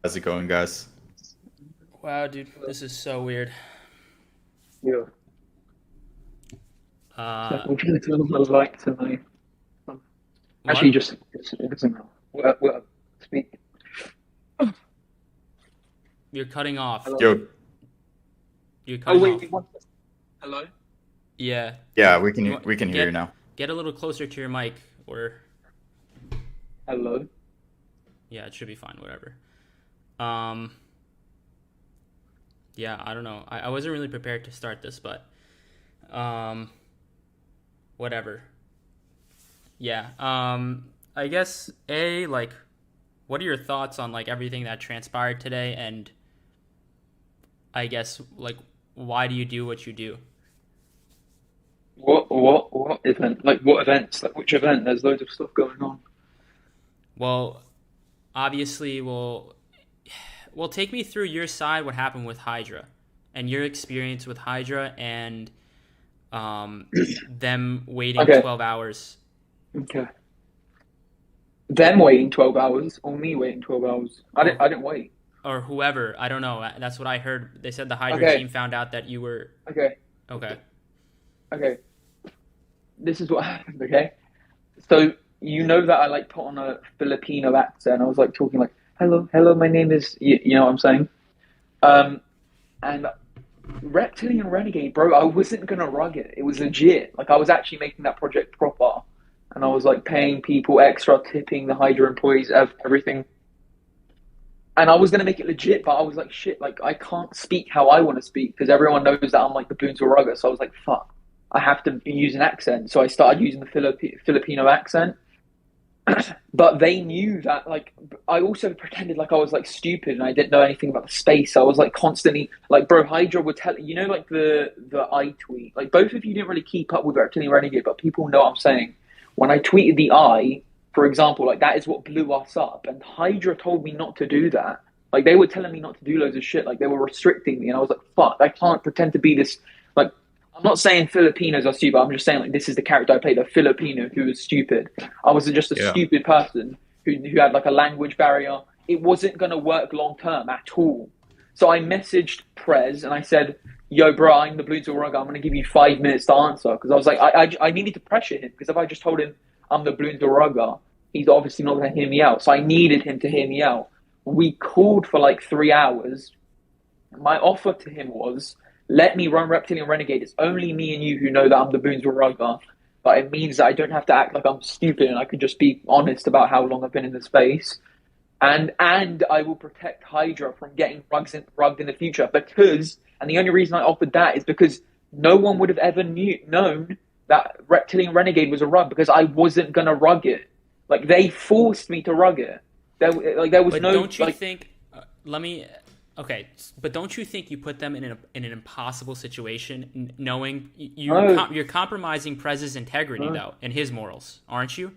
How's it going, guys? Wow, dude, this is so weird. Yeah. So Uh, I'm trying to turn on the light tonight. Actually, what? just it doesn't matter. Speak. You're cutting off. Hello. Yo, You're Oh cutting wait, off. wait, one second. Hello. Yeah. yeah, we You can want we can hear you get now. get a little closer to your mic, or Hello. yeah, it should be fine. Whatever. Um, yeah, I don't know. I wasn't really prepared to start this, but um, whatever. Yeah. I guess like, what are your thoughts on like everything that transpired today, and I guess like, why do you do what you do? What event? Like what events? Like which event? There's loads of stuff going on. Well, obviously, well, take me through your side. What happened with Hydra, and your experience with Hydra, and them waiting Okay. 12 hours, Okay. Them waiting 12 hours or me waiting 12 hours. I didn't. or I didn't wait. or whoever. I don't know. That's what I heard. They said the Hydra Okay. team found out that you were Okay. okay. Okay. This is what happened. Okay. So you know that I like put on a Filipino accent. I was like talking like, "Hello, hello, my name is." You know what I'm saying? Um, and Reptilian Renegade, bro, I wasn't gonna rug it. It was legit. Like I was actually making that project proper, and I was like paying people extra, tipping the Hydra employees, everything. And I was gonna make it legit, but I was like, shit, like I can't speak how I want to speak because everyone knows that I'm like the Boonsville rugger. So I was like, fuck, I have to use an accent. So I started using the Filipino accent. But they knew that like I also pretended like I was like stupid and I didn't know anything about the space. I was like constantly like bro Hydra would tell you know like the I tweet. Like both of you didn't really keep up with Reptilian Renegade, but people know what I'm saying. When I tweeted the I, for example, like that is what blew us up. And Hydra told me not to do that. Like they were telling me not to do loads of shit. Like they were restricting me and I was like, fuck, I can't pretend to be this like I'm not saying Filipinos are stupid. I'm just saying like this is the character I played, a Filipino who was stupid. I was just a Yeah. stupid person who had like a language barrier. It wasn't gonna work long term at all. So I messaged Prez and I said, "Yo, bro, I'm the Blues Rugger. I'm gonna give you 5 minutes to answer." Because I was like, I needed to pressure him because if I just told him I'm the Blues Rugger, he's obviously not gonna hear me out. So I needed him to hear me out. We called for like 3 hours. My offer to him was, let me run Reptilian Renegade. It's only me and you who know that I'm the Boonsville Rugger. But it means that I don't have to act like I'm stupid and I can just be honest about how long I've been in the space. And I will protect Hydra from getting rugged in the future because, and the only reason I offered that is because no one would have ever known that Reptilian Renegade was a rug because I wasn't gonna rug it. Like they forced me to rug it. There was But no don't you like think? Let me. Okay, but don't you think you put them in an impossible situation, knowing no you're compromising Prez's integrity no though and his morals, aren't you?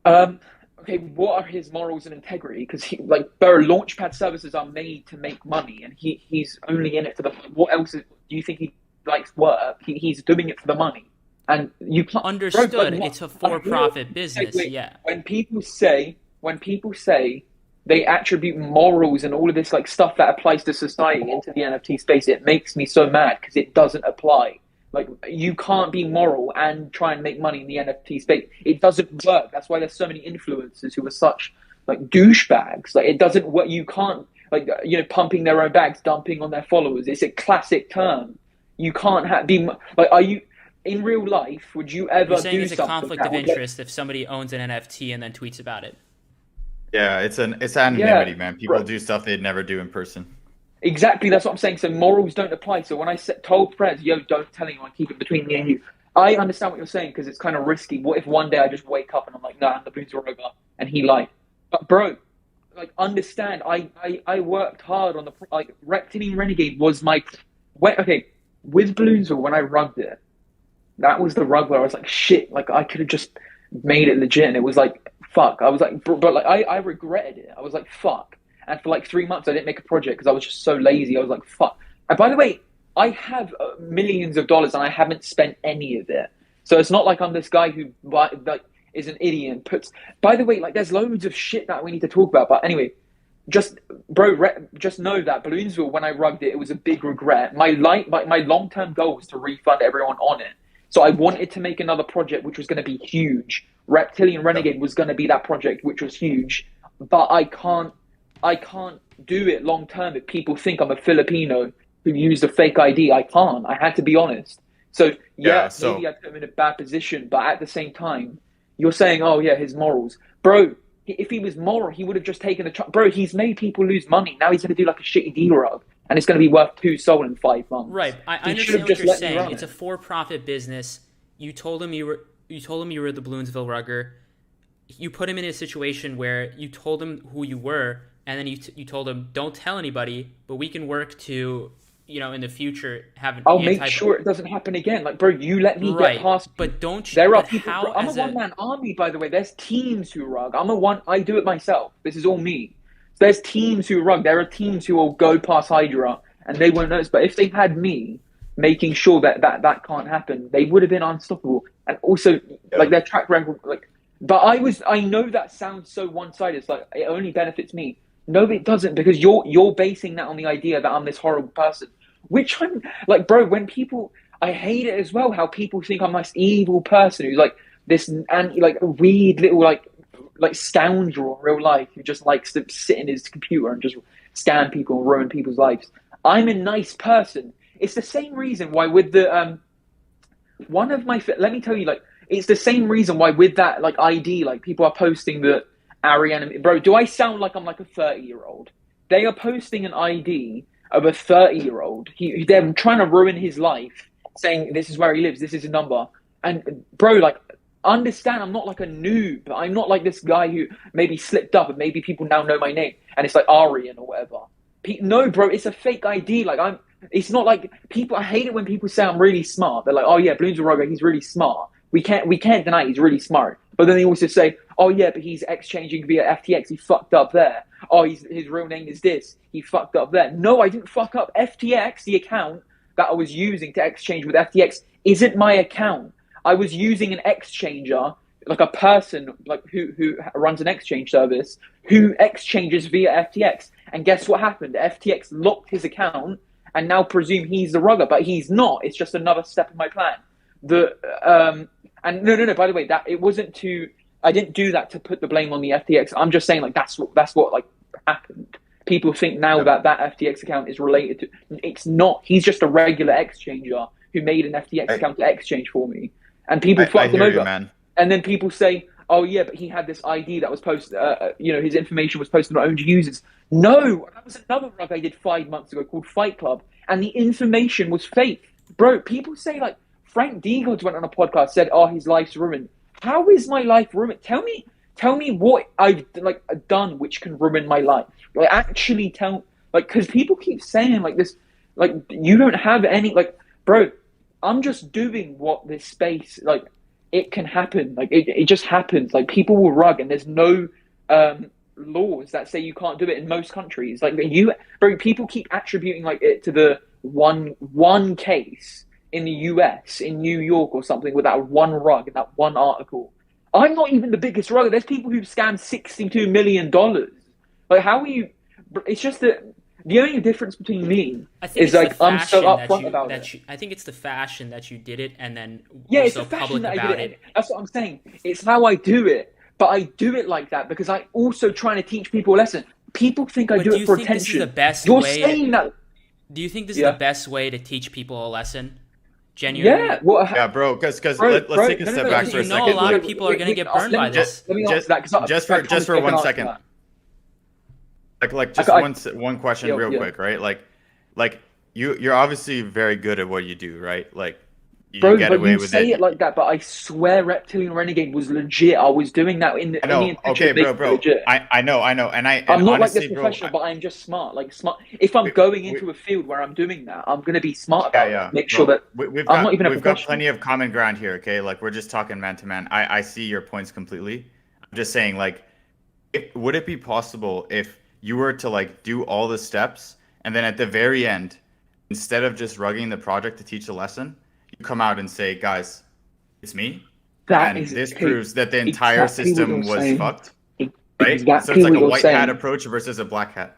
Um, okay, what are his morals and integrity? Because he, like, bro, launchpad services are made to make money, and he's only in it for the. What else do you think he likes work? He's doing it for the money, and you can't, bro. Like, Understood. what? It's a Like, no, for-profit wait, business. wait. Yeah. When people say they attribute morals and all of this like stuff that applies to society into the NFT space, it makes me so mad because it doesn't apply. Like you can't be moral and try and make money in the NFT space. It doesn't work. That's why there's so many influencers who are such like douchebags. Like it doesn't work. You can't like pumping their own bags, dumping on their followers. It's a classic term. You can't be like. Are you in real life? Would you You're ever saying do it's a something conflict that of would get? interest if somebody owns an NFT and then tweets about it. Yeah, it's Yeah, anonymity, man. People bro. do stuff they'd never do in person. Exactly, that's what I'm saying. So morals don't apply. So when told friends, "Yo, don't tell anyone, keep it between me and you," I understand what you're saying because it's kind of risky. What if one day I just wake up and I'm like, "No, I'm the Blues Rover," and he lied? But bro, like, understand? I worked hard on the like Reptilian Renegade was my okay with Balloonsville when I rugged it. That was the rug where I was like, shit, like I could have just made it legit. And it was like, fuck. I was like, but like, I regretted it. I was like, fuck. And for like 3 months, I didn't make a project because I was just so lazy. I was like, fuck. And by the way, I have millions of dollars and I haven't spent any of it. So it's not like I'm this guy who, like, is an idiot and puts. By the way, like there's loads of shit that we need to talk about. But anyway, just just know that Balloonsville, when I rugged it, it was a big regret. My long-term goal was to refund everyone on it. So I wanted to make another project which was going to be huge. Reptilian Renegade was going to be that project which was huge, but I can't do it long term if people think I'm a Filipino who used a fake ID. I can't. I had to be honest. So maybe I put him in a bad position, but at the same time, you're saying, oh yeah, his morals, bro. If he was moral, he would have just taken bro. He's made people lose money. Now he's going to do like a shitty derug, and it's going to be worth 2 Sol in 5 months. Right. I understand what you're saying. It's a for-profit business. You told him you were the Balloonsville rugger. You put him in a situation where you told him who you were, and then you told him, don't tell anybody, but we can work to, in the future have an I'll make sure it doesn't happen again. Like, bro, you let me get past. But don't you? There are people. I'm a one-man army, by the way. There's teams who rug. I do it myself. This is all me. There's teams who rug. There are teams who will go past Hydra and they won't notice. But if they had me making sure that can't happen, they would have been unstoppable. And also, like their track record, like. But I know that sounds so one-sided. It's like it only benefits me. No, it doesn't, because you're basing that on the idea that I'm this horrible person. Which I'm like, bro, when people, I hate it as well, how people think I'm this evil person who's like this weird little like scoundrel in real life who just likes to sit in his computer and just scam people and ruin people's lives. I'm a nice person. It's the same reason why with the let me tell you, like, it's the same reason why with that like ID, like people are posting that Ariana, bro, do I sound like I'm like a 30-year-old? They are posting an ID of a 30-year-old. They're trying to ruin his life, saying this is where he lives, this is a number. And bro, like, understand, I'm not like a noob. I'm not like this guy who maybe slipped up and maybe people now know my name and it's like Arian or whatever. No, bro, it's a fake ID. Like it's not like people. I hate it when people say I'm really smart. They're like, oh yeah, Balloonsville Rogo, he's really smart. We can't deny he's really smart. But then they also say, oh yeah, but he's exchanging via FTX. He fucked up there. Oh, his real name is this. He fucked up there. No, I didn't fuck up. FTX, the account that I was using to exchange with FTX, isn't my account. I was using an exchanger, like a person like who runs an exchange service, who exchanges via FTX. And guess what happened? FTX locked his account and now presume he's the rugger, but he's not. It's just another step in my plan. And no. By the way, that it wasn't to. I didn't do that to put the blame on the FTX. I'm just saying, like, that's what like happened. People think now that FTX account is related to. It's not. He's just a regular exchanger who made an FTX account to exchange for me, and people fucked him over. Man. And then people say, "Oh yeah, but he had this ID that was posted. His information was posted on owned users." No, that was another rug I did 5 months ago called Fight Club, and the information was fake, bro. People say like. Frank Deagles went on a podcast, said, "Oh, his life's ruined." How is my life ruined? Tell me what I've like done which can ruin my life. Like, actually tell, like, because people keep saying like this, like you don't have any, like, bro. I'm just doing what this space, like, it can happen. Like it just happens. Like people will rug, and there's no laws that say you can't do it in most countries. Like bro, people keep attributing like it to the one case. In the US, in New York or something, with that one rug, in that one article. I'm not even the biggest rugger. There's people who've scammed $62 million. Like, how are you? It's just that the only difference between me is like I'm so upfront about it. I think it's the fashion that you did it, and then it's the fashion that I did it. That's what I'm saying. It's how I do it, but I do it like that because I also trying to teach people a lesson. People think I do it for attention. This is the best You're way saying that. Do you think this is the best way to teach people a lesson? Genuinely? Yeah, well, bro. Because let's take a step back for a second. A lot of people are going to get burned by this. Let me answer that, just for 1 second. Like just one question, real quick, right? Like you're obviously very good at what you do, right? Like you bro, get but away you with say it. it like that, but I swear Reptilian Renegade was legit. I was doing that in the. I know. Okay, bro. Legit. I know, and I'm not honestly, like this professional, but I'm just smart. Like smart. If I'm going into a field where I'm doing that, I'm gonna be smart about it. Make sure that we've got plenty of common ground here. Okay, like we're just talking man to man. I see your points completely. I'm just saying, like, would it be possible if you were to like do all the steps and then at the very end, instead of just rugging the project to teach a lesson, you come out and say, guys, it's me. That And is this okay, proves that the entire exactly what system you're was saying. fucked, right? So Exactly it's like what a you're white saying. hat approach versus a black hat.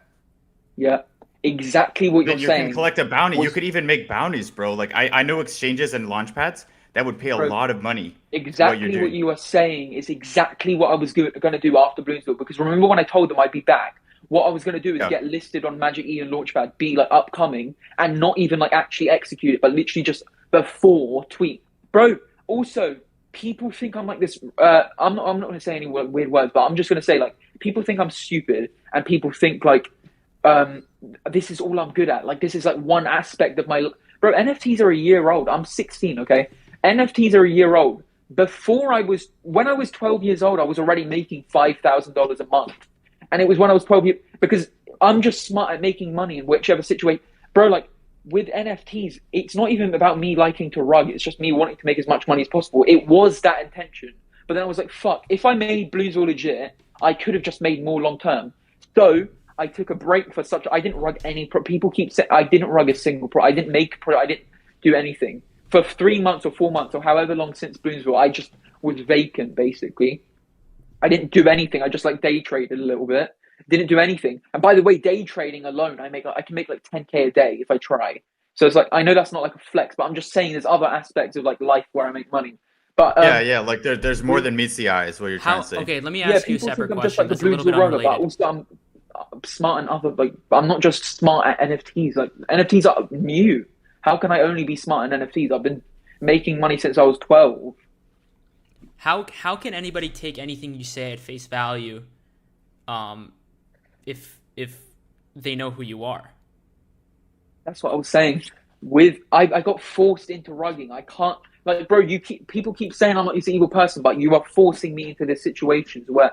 Yeah, exactly what Then you're you can saying. collect a bounty. You Was, could even make bounties, bro. Like I know exchanges and launch pads that would pay a bro, lot of money for what you're exactly what doing. you are saying is exactly what I was going to do after Balloonsville. Because remember when I told them I'd be back? What I was going to do is Yeah. get listed on Magic Eden Launchpad, be like upcoming, and not even like actually execute it, but literally just before tweet, bro. Also, people think I'm like this. I'm not going to say any weird words, but I'm just going to say like people think I'm stupid, and people think like this is all I'm good at. Like this is like one aspect of my bro. NFTs are a year old. I'm 16. Okay, NFTs are a year old. When I was 12 years old, I was already making $5,000 a month. And it was when I was 12 years, because I'm just smart at making money in whichever situation. Bro, like with NFTs, it's not even about me liking to rug. It's just me wanting to make as much money as possible. It was that intention. But then I was like, fuck, if I made Balloonsville legit, I could have just made more long term. So I took a break for I didn't rug any people keep saying I didn't rug a single I didn't make I didn't do anything. For 3 months or 4 months or however long since Balloonsville, I just was vacant basically. I didn't do anything. I just like day traded a little bit. Didn't do anything. And by the way, day trading alone, I can make like 10K a day if I try. So it's like I know that's not like a flex, but I'm just saying there's other aspects of like life where I make money. But Yeah. Like there's more than meets the eye, is what you're trying to say. Okay, let me yeah, ask you a people separate think I'm just question like the that's a little bit Balloonsville rugger, but unrelated. also I'm smart in other like I'm not just smart at NFTs. Like NFTs are new. How can I only be smart in NFTs? I've been making money since I was 12. How can anybody take anything you say at face value, if they know who you are? That's what I was saying. I got forced into rugging. I can't like, bro. People keep saying I'm not this evil person, but you are forcing me into these situations where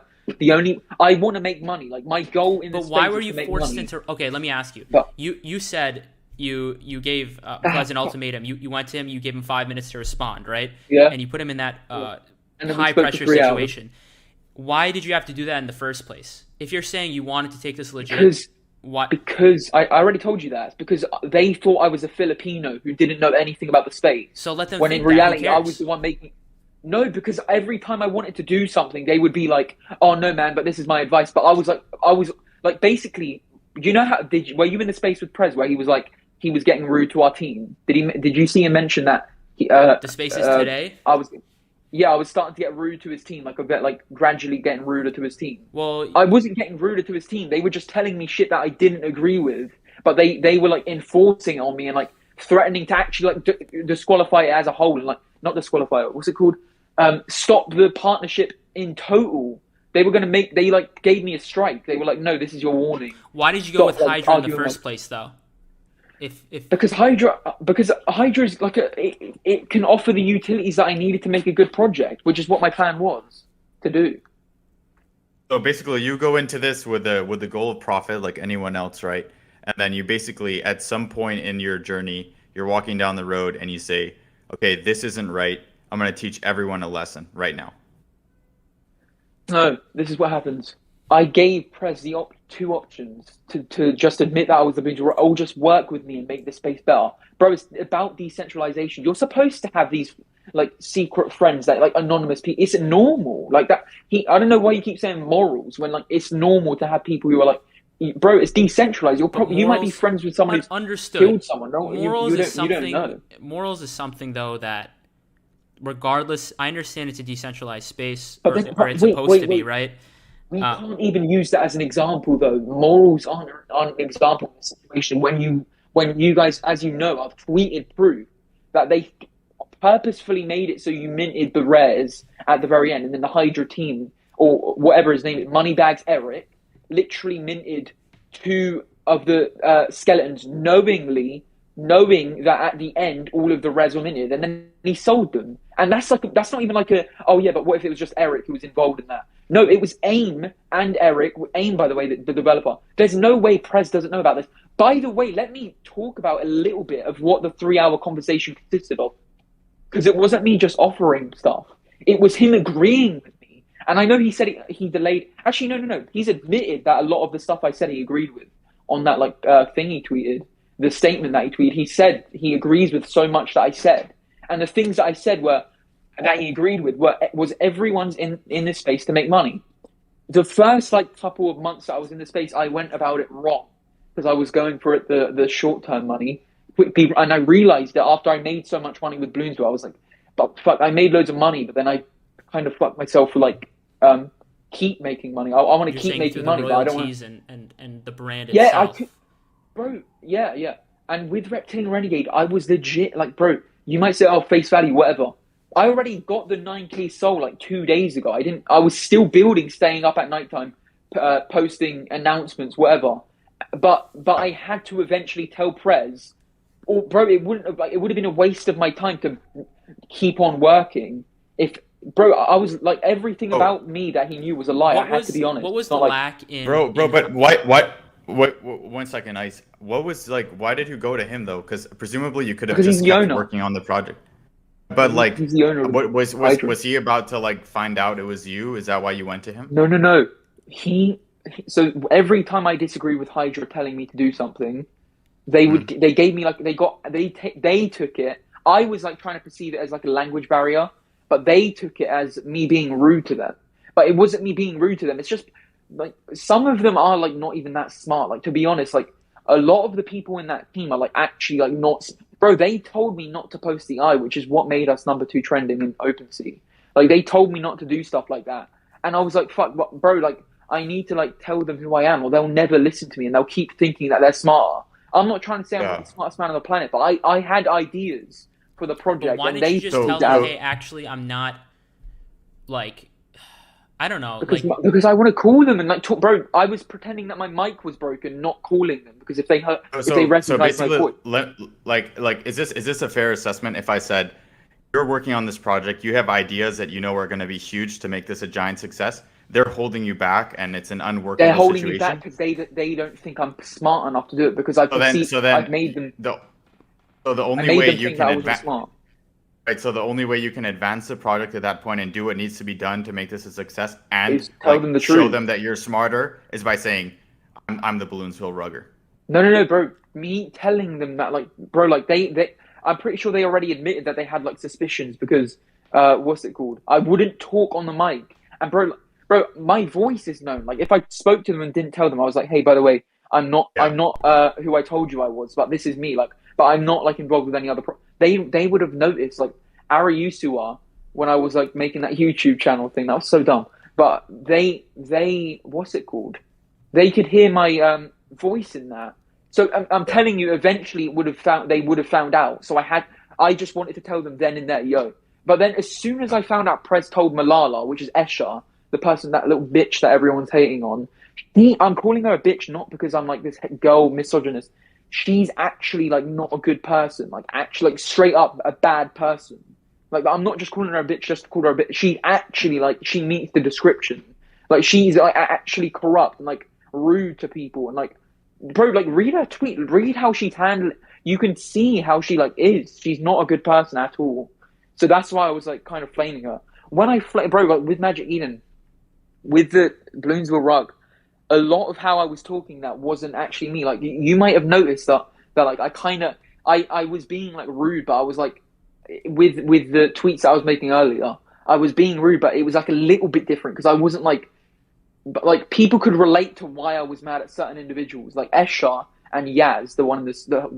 I want to make money. Like my goal in this. But why space were is you to make forced money. into? Okay, let me ask you. But You said you gave Buzz an ultimatum. You went to him. You gave him 5 minutes to respond, right? Yeah. And you put him in that And then we high spoke for pressure 3 hours. situation. Why did you have to do that in the first place? If you're saying you wanted to take this legit, why? Because I already told you that. It's because they thought I was a Filipino who didn't know anything about the space. So let them When think in that. Who reality, I cares? was the one making. No, because every time I wanted to do something, they would be like, "Oh no, man, but this is my advice." But I was like, basically, you know how were you in the space with Prez where he was getting rude to our team? Did you see him mention that? The spaces today. I was starting to get rude to his team, like a bit, like gradually getting ruder to his team. Well, I wasn't getting ruder to his team. They were just telling me shit that I didn't agree with, but they were like enforcing it on me and like threatening to actually like disqualify it as a whole and like not disqualify it. What's it called? Stop the partnership in total. They were gonna they like gave me a strike. They were like, no, this is your warning. why did you go with Stop, like, Hydra in the arguing, first like- place, though? Because Hydra is like it can offer the utilities that I needed to make a good project, which is what my plan was to do. So basically, you go into this with the goal of profit, like anyone else, right? And then you basically, at some point in your journey, you're walking down the road and you say, "Okay, this isn't right. I'm going to teach everyone a lesson right now." No, this is what happens. I gave Prez the two options to just admit that I was the bigger, or just work with me and make the space better. Bro, it's about decentralization. You're supposed to have these like secret friends that like anonymous people. It's normal like that. I don't know why you keep saying morals when like it's normal to have people who are like, bro, it's decentralized. You might be friends with someone who's understood. killed someone. No, Morals is something. You don't know. Morals is something though that, regardless, I understand it's a decentralized space, But or it's wait, supposed to be, wait. right? We can't even use that as an example, though. Morals aren't an example in this situation. When you guys, as you know, I've tweeted proof that they purposefully made it so you minted the rares at the very end, and then the Hydra team, or whatever his name is, Moneybags Eric, literally minted 2 of the skeletons knowing that at the end all of the res were minted, and then he sold them. And that's not even like oh yeah, but what if it was just Eric who was involved in that? No, it was AIM and Eric. AIM, by the way, the developer. There's no way Prez doesn't know about this. By the way, let me talk about a little bit of what the 3-hour conversation consisted of. Because it wasn't me just offering stuff. It was him agreeing with me. And I know he said he delayed. Actually, no. He's admitted that a lot of the stuff I said he agreed with on that thing he tweeted, the statement that he tweeted. He said he agrees with so much that I said. And the things that I said were, that he agreed with was everyone's in this space to make money. The first like couple of months that I was in the space, I went about it wrong because I was going for it the short term money, and I realized that after I made so much money with Balloonsville, I was like, but fuck, I made loads of money, but then I kind of fucked myself for like keep making money. I want to keep making money, but I don't want. And the brand Yeah, itself. I could, bro. Yeah. And with Reptilian Renegade, I was legit like, bro. You might say, oh, face value, whatever. I already got the 9K soul like 2 days ago. I was still building, staying up at nighttime, posting announcements, whatever. But I had to eventually tell Prez, or bro, it would have been a waste of my time to keep on working if. Bro, I was like everything about me that he knew was a lie. I had to be honest. What was It's the not like, lack in? Bro, but what? 1 second, Ice. What was like? Why did you go to him though? Because presumably you could have Because he's just the kept owner. working on the project. But like, he's the owner of what Hydra. was he about to like find out it was you? Is that why you went to him? No. So every time I disagree with Hydra telling me to do something, they gave me like they took it. I was like trying to perceive it as like a language barrier, but they took it as me being rude to them. But it wasn't me being rude to them. It's just like some of them are like not even that smart. Like to be honest, like a lot of the people in that team are like actually like not. Bro, they told me not to post the eye, which is what made us #2 trending in OpenSea. Like they told me not to do stuff like that, and I was like, "Fuck, bro! Like I need to like tell them who I am, or they'll never listen to me, and they'll keep thinking that they're smarter." I'm not trying to say I'm the smartest man on the planet, but I had ideas for the project, But why and didn't they you just tell them, hey, actually, I'm not, like, I don't know. Because I want to call them and like talk, bro. I was pretending that my mic was broken, not calling them because if they recognize my voice. Like, is this a fair assessment? If I said you're working on this project, you have ideas that you know are going to be huge to make this a giant success. They're holding you back, and it's an unworkable situation. They're holding me back because they don't think I'm smart enough to do it because I've made them. So the only way you can advance, right? So the only way you can advance the project at that point and do what needs to be done to make this a success and tell them the truth. Show them that you're smarter is by saying, "I'm the Balloonsville rugger." No, bro. Me telling them that, like, bro, like they, I'm pretty sure they already admitted that they had like suspicions because, what's it called? I wouldn't talk on the mic, and bro, my voice is known. Like, if I spoke to them and didn't tell them, I was like, hey, by the way, I'm not who I told you I was, but this is me. Like, but I'm not like involved with any other. They would have noticed. Like, Ari used to when I was like making that YouTube channel thing. That was so dumb. But they what's it called? They could hear my voice in that. So I'm telling you, eventually they would have found out. So I just wanted to tell them then and there, yo. But then as soon as I found out, Prez told Malala, which is Esha, the person, that little bitch that everyone's hating on. I'm calling her a bitch not because I'm like this girl misogynist. She's actually like not a good person. Like actually, like straight up a bad person. Like I'm not just calling her a bitch just to call her a bitch. She actually like she meets the description. Like she's like actually corrupt and like rude to people and like, bro, like read her tweet, read how she's handling. You can see how she like is. She's not a good person at all. So that's why I was like kind of flaming her. When bro, like with Magic Eden, with the Balloonsville rug, a lot of how I was talking that wasn't actually me. Like you might have noticed that like I was being like rude, but I was like with the tweets that I was making earlier, I was being rude, but it was like a little bit different because I wasn't like, but like people could relate to why I was mad at certain individuals, like Esha and Yaz, the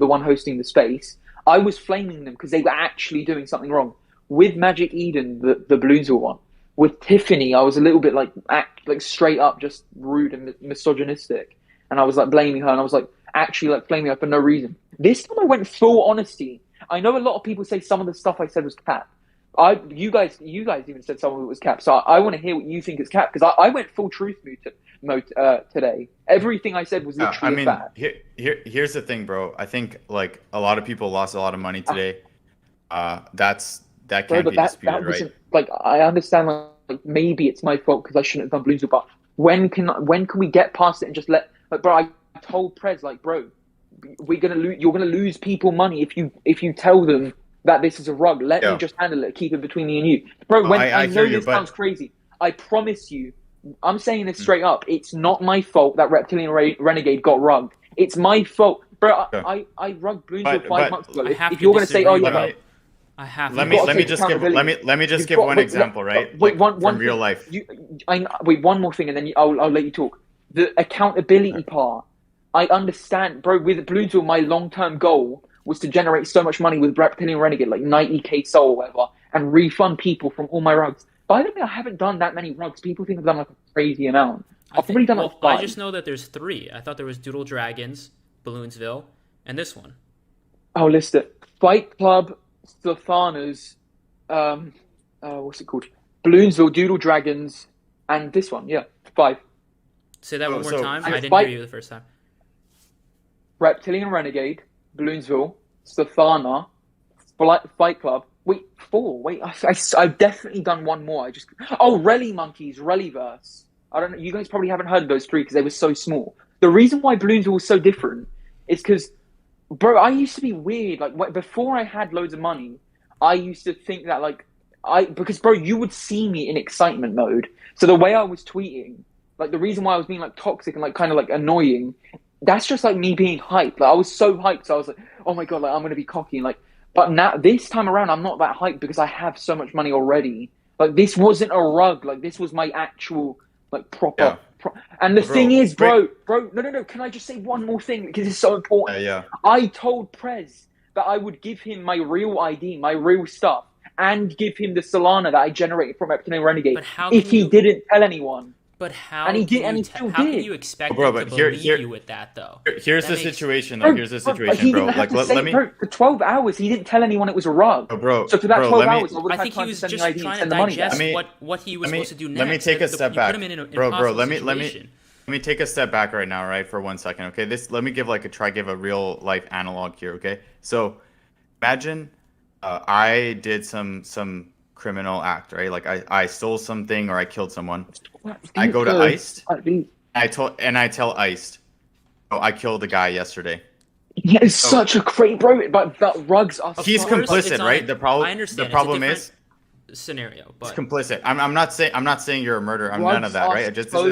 one hosting the space. I was flaming them because they were actually doing something wrong. With Magic Eden, the Balloonsville one. With Tiffany, I was a little bit like straight up just rude and misogynistic, and I was like blaming her, and I was like actually like blaming her for no reason. This time I went full honesty. I know a lot of people say some of the stuff I said was cap. You guys even said some of it was cap. So I want to hear what you think is cap because I went full truth mode today. Everything I said was literally a fact. Here's the thing, bro. I think like a lot of people lost a lot of money today. That can't be disputed, right? Like I understand, like maybe it's my fault because I shouldn't have done Balloonsville, but when can we get past it and just let? Like, bro, I told Prez, like, bro, you're gonna lose people money if you tell them that this is a rug. Let me just handle it. Keep it between me and you, bro. When I know this sounds crazy, I promise you, I'm saying this straight up. It's not my fault that Reptilian Renegade got rugged. It's my fault, bro. I rugged Balloonsville 5 months ago. If you're gonna say, oh yeah. I have Let to me gotta let me take just give accountability. let me just You've give got one example, right? wait, Like one from real thing. life. Wait, one more thing, and then I'll let you talk. The accountability part. I understand, bro. With Balloonsville, my long-term goal was to generate so much money with Reptilian Renegade, like 90k soul or whatever, and refund people from all my rugs. By the way, I haven't done that many rugs. People think I've done like a crazy amount. I I've probably think. done like Well, I 5. just know that there's 3. I thought there was Doodle Dragons, Balloonsville, and this one. I'll list it. Fight Club, Solana'S, what's it called? Balloonsville, Doodle Dragons, and this one. Yeah, 5. Say that one more So time. And I didn't hear Fight you the first time. Reptilian Renegade, Balloonsville, Solana'S, Fight Club. Wait, 4. Wait, I've definitely done one more. Rally Monkeys, Rallyverse. I don't know. You guys probably haven't heard of those 3 because they were so small. The reason why Balloonsville was so different is because, bro, I used to be weird. Like before I had loads of money, I used to think that because bro, you would see me in excitement mode. So the way I was tweeting, like the reason why I was being like toxic and like kind of like annoying, that's just like me being hyped. Like I was so hyped, so I was like, oh my god, like I'm gonna be cocky and like. But now this time around, I'm not that hyped because I have so much money already. Like this wasn't a rug. Like this was my actual like proper. Yeah. And the thing is, break. no. Can I just say one more thing because it's so important? Yeah. I told Prez that I would give him my real ID, my real stuff, and give him the Solana that I generated from Reptilian Renegade But how if can he you? didn't tell anyone. But how And he can did, and you? he still How did. can you expect Bro, him to but here- believe here- you with that though? Here's That the makes- situation, though. Here's the situation, he bro. didn't have Like, to say let it, me, bro. For 12 hours, he didn't tell anyone it was a rug. bro. So for that bro, 12 let me, hours, I would I have think had he time was to send just the ID and trying to send the money digest back. Let me- what he was let me- supposed to do next. let me take a step you back. put him in an Bro, impossible let me situation. let me take a step back right now, right, for 1 second, okay? Let me give a real life analog here, okay? So imagine I did some criminal act, right? Like I stole something or I killed someone. I go to Iced. I tell Iced, oh, I killed a guy yesterday. Yeah, it's such a great bro, but the rugs are. He's course, complicit, it's not right? a- The problem. I understand. The problem it's a is different scenario, he's but complicit. I'm not saying you're a murderer. I'm none of Rugs that, are right? Just so,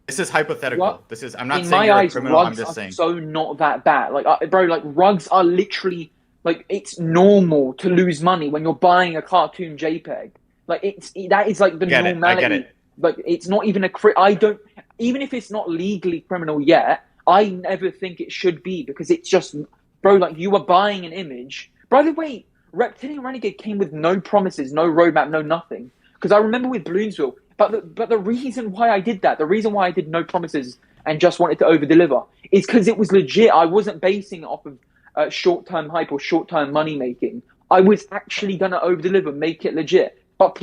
this is hypothetical. I'm not in saying my you're a eyes, criminal. I'm rugs just are saying. so not that bad. Like, bro, like rugs are literally like it's normal to lose money when you're buying a cartoon JPEG. Like that is like the normality. I get it. Like it's not even I don't even if it's not legally criminal yet. I never think it should be because it's just, bro. Like you are buying an image. By the way, Reptilian Renegade came with no promises, no roadmap, no nothing. Because I remember with Balloonsville, but the reason why I did that, the reason why I did no promises and just wanted to over deliver, is because it was legit. I wasn't basing it off of short term hype or short term money making. I was actually gonna over deliver, make it legit. But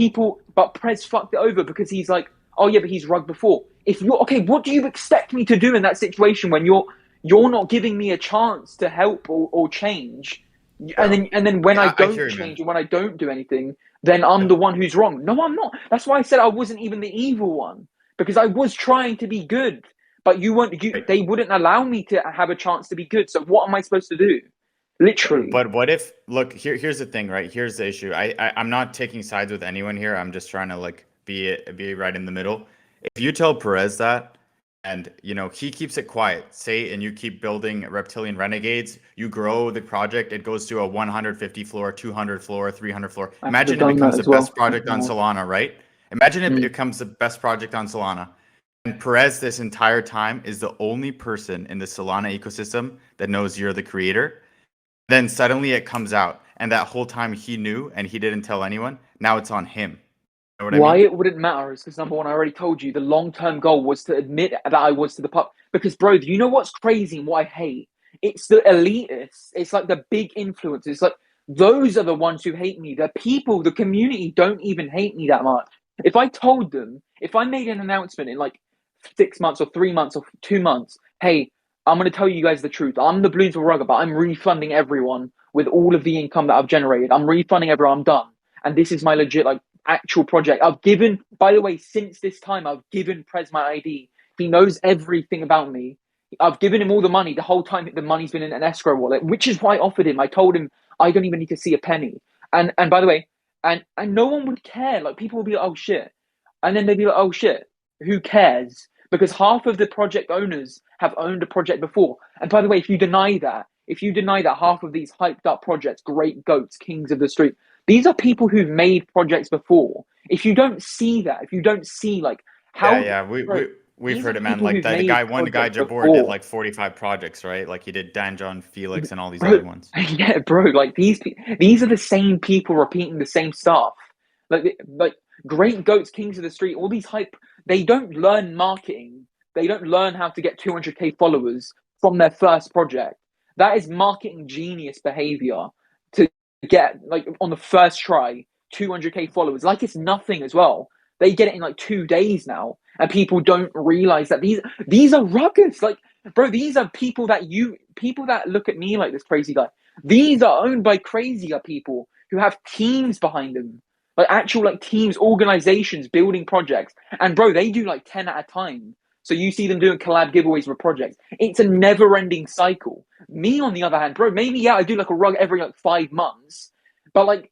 Prez fucked it over because he's like, oh yeah, but he's rugged before. If you're okay, what do you expect me to do in that situation when you're not giving me a chance to help or change? And then when I don't change and when I don't do anything, then I'm the one who's wrong. No, I'm not. That's why I said I wasn't even the evil one because I was trying to be good, but you weren't. They wouldn't allow me to have a chance to be good. So what am I supposed to do? Literally. But what if? Look, here's the thing, right? Here's the issue. I'm not taking sides with anyone here. I'm just trying to like be right in the middle. If you tell Perez that, and he keeps it quiet, and you keep building Reptilian Renegades, you grow the project, it goes to a 150 floor, 200 floor, 300 floor. Imagine it becomes the best project on Solana, right? Imagine it becomes the best project on Solana. And Perez this entire time is the only person in the Solana ecosystem that knows you're the creator. Then suddenly it comes out, and that whole time he knew and he didn't tell anyone. Now it's on him. You know what Why I mean? it wouldn't matter is because number one, I already told you the long-term goal was to admit that I was to the pub. Because, bro, you know what's crazy and what I hate? It's the elitists. It's like the big influencers. It's like those are the ones who hate me. The people, the community don't even hate me that much. If I told them, if I made an announcement in like 6 months or 3 months or 2 months, hey, I'm going to tell you guys the truth. I'm the Balloonsville rugger, but I'm refunding everyone with all of the income that I've generated. I'm refunding everyone. I'm done. And this is my legit, like, actual project. I've given, by the way, since this time, I've given Prez my ID. He knows everything about me. I've given him all the money the whole time. The money's been in an escrow wallet, which is why I offered him. I told him I don't even need to see a penny. And by the way, and no one would care. Like people would be like, oh shit, and then they'd be like, oh shit, who cares? Because half of the project owners have owned a project before. And by the way, if you deny that, if you deny that half of these hyped up projects, great goats, kings of the street, these are people who've made projects before. If you don't see that, if you don't see like Yeah, how, yeah, bro, we've these are heard it, man. people Like who've the made guy, one guy, projects Jabor, did before. like 45 projects, right? Like he did Dan John, Felix, and all these Bro, other ones. yeah, bro, like these are the same people repeating the same stuff. Like great goats, kings of the street, all these hype. They don't learn marketing. They don't learn how to get 200K followers from their first project. That is marketing genius behavior to get like on the first try 200K followers. Like it's nothing as well. They get it in like 2 days now, and people don't realize that these are ruggers. Like, bro, these are people that look at me like this crazy guy. These are owned by crazier people who have teams behind them, like actual like teams, organizations building projects. And bro, they do like 10 at a time. So you see them doing collab giveaways for projects. It's a never-ending cycle. Me, on the other hand, bro, maybe yeah, I do like a rug every like 5 months, but like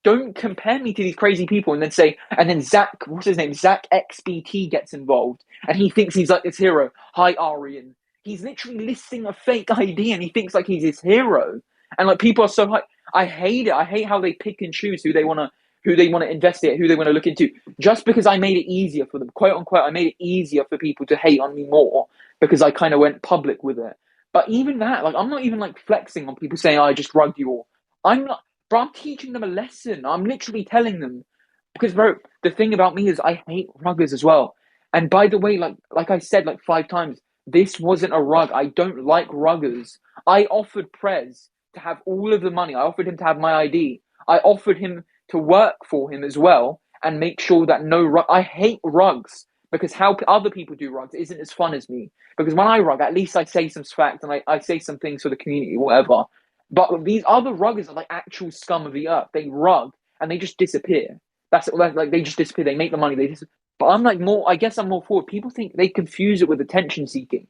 don't compare me to these crazy people and then say, and then Zach, what's his name? Zach XBT gets involved and he thinks he's like this hero. Hi, Arian. He's literally listing a fake ID and he thinks like he's his hero. And like people are so high. I hate it. I hate how they pick and choose who they want to investigate, who they want to look into. Just because I made it easier for them, quote unquote, I made it easier for people to hate on me more because I kind of went public with it. But even that, like, I'm not even like flexing on people saying, oh, I just rugged you all. I'm not, bro, I'm teaching them a lesson. I'm literally telling them because, bro, the thing about me is I hate ruggers as well. And by the way, like I said like 5 times, this wasn't a rug. I don't like ruggers. I offered Prez to have all of the money. I offered him to have my ID. I offered him to work for him as well and make sure that no rug. I hate rugs because how other people do rugs isn't as fun as me. Because when I rug, at least I say some facts and I say some things for the community, whatever. But these other ruggers are like actual scum of the earth. They rug and they just disappear. That's like they just disappear. They make the money. They just. But I'm like more. I guess I'm more forward. People think they confuse it with attention seeking.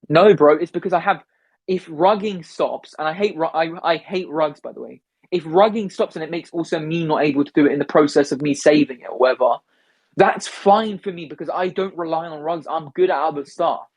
No, bro. It's because I have. If rugging stops, and I hate rugs, by the way. If rugging stops and it makes also me not able to do it in the process of me saving it or whatever, that's fine for me because I don't rely on rugs. I'm good at other stuff.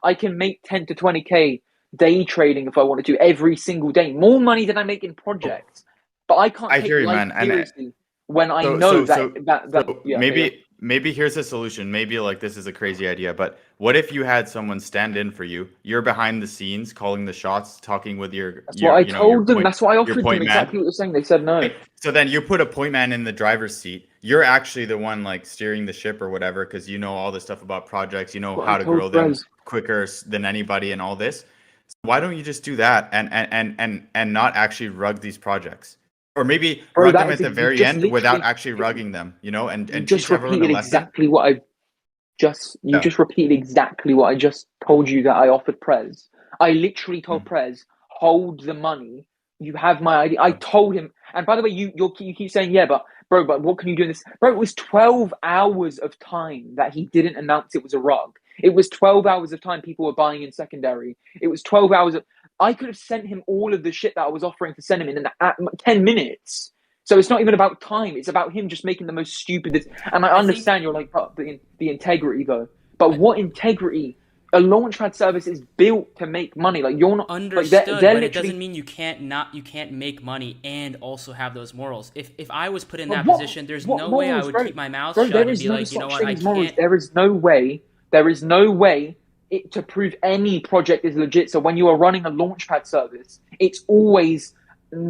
I can make 10 to 20K day trading if I wanted to every single day. More money than I make in projects. But I can't I take hear you, life man. And seriously when I so know so so that yeah, okay, maybe here's a solution. Maybe like this is a crazy idea, but what if you had someone stand in for you? You're behind the scenes, calling the shots, talking with that's what I told them. That's what I your offered them. point man. Exactly what you're saying. They said no. Right. So then you put a point man in the driver's seat. You're actually the one like steering the ship or whatever because you know all the stuff about projects. You know That's what how I to told grow them Prez. quicker than anybody and all this. So why don't you just do that and not actually rug these projects? Or maybe Bro, rug them that at is the you very just end without literally actually rugging them, you know, you and just teach everyone a repeated lesson. exactly what I just you Yeah. just repeated exactly what I just told you that I offered Prez. I literally told Mm. Prez, hold the money. You have my ID. I told him. And by the way, you keep saying yeah, but bro, but what can you do in this? Bro, it was 12 hours of time that he didn't announce it was a rug. It was 12 hours of time people were buying in secondary. It was 12 hours of. I could have sent him all of the shit that I was offering to send him in 10 minutes. So it's not even about time. It's about him just making the most stupid. And I I think understand you're like the integrity though, but I what integrity? A launchpad service is built to make money. Like you're not like understood, they're but it literally. doesn't mean you can't make money and also have those morals. If I was put in But that position, there's what no way I morals, would bro? keep my mouth Bro, shut there and is be no like, you know such what, thing I as morals. can't. There is no way. There is no way to prove any project is legit. So when you are running a launchpad service, it's always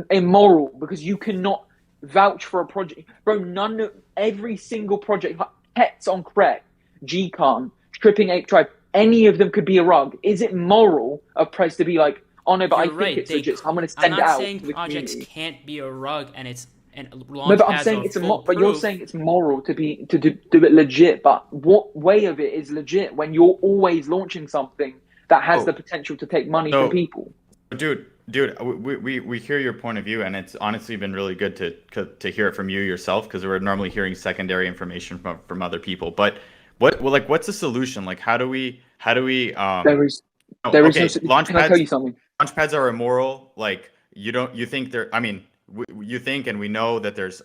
immoral because you cannot vouch for a project, bro. Every single project, pets on crack, Gcon, tripping ape drive, any of them could be a rug. Is it moral of Prez to be like, oh no, but I You're think right. it's legit, so I'm going to I'm send it not out saying to the projects community? can't be a rug and No, launch but I'm pads saying are it's but you're saying foolproof. it's moral to do it legit. But what way of it is legit when you're always launching something that has the Oh, potential to take money from so people? dude, we hear your point of view, and it's honestly been really good to hear it from you yourself because we're normally hearing secondary information from other people. But what's the solution? Like how do we There is, oh, there is no. okay, Can I tell you something? launch pads are immoral. Like you think they're, I mean, you think, and we know that there's,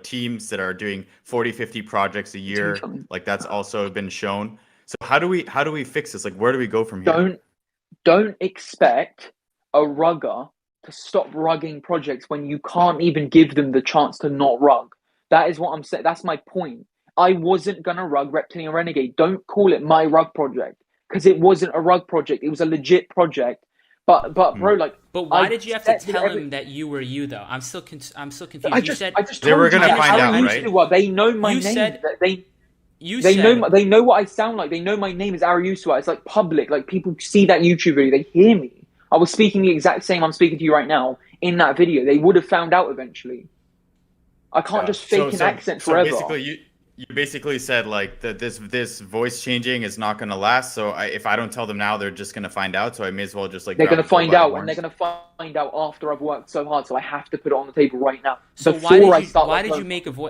teams that are doing 40, 50 projects a Tell you year. something. Like that's also been shown. So how do we fix this? Like where do we go from here? Don't. don't expect a rugger to stop rugging projects when you can't even give them the chance to not rug. That is what I'm saying. That's my point. I wasn't gonna rug Reptilian Renegade. Don't call it my rug project because it wasn't a rug project. It was a legit project. But bro, like. But why I did you have to said tell every- him that you were you though? I'm still confused. I You just, said I just They told were you gonna that find Ari out, used right? to, they know my You name. said- They said they know what I sound like. They know my name is Ariusua. It's like public. Like people see that YouTube video, they hear me. I was speaking the exact same I'm speaking to you right now in that video. They would have found out eventually. I can't just fake an accent forever. So basically, you basically said like that this voice changing is not going to last. So if I don't tell them now, they're just going to find out. So I may as well just like They're grab going to the bull find by the out, and horns. they're going to find out after I've worked so hard. So I have to put it on the table right now. so. Before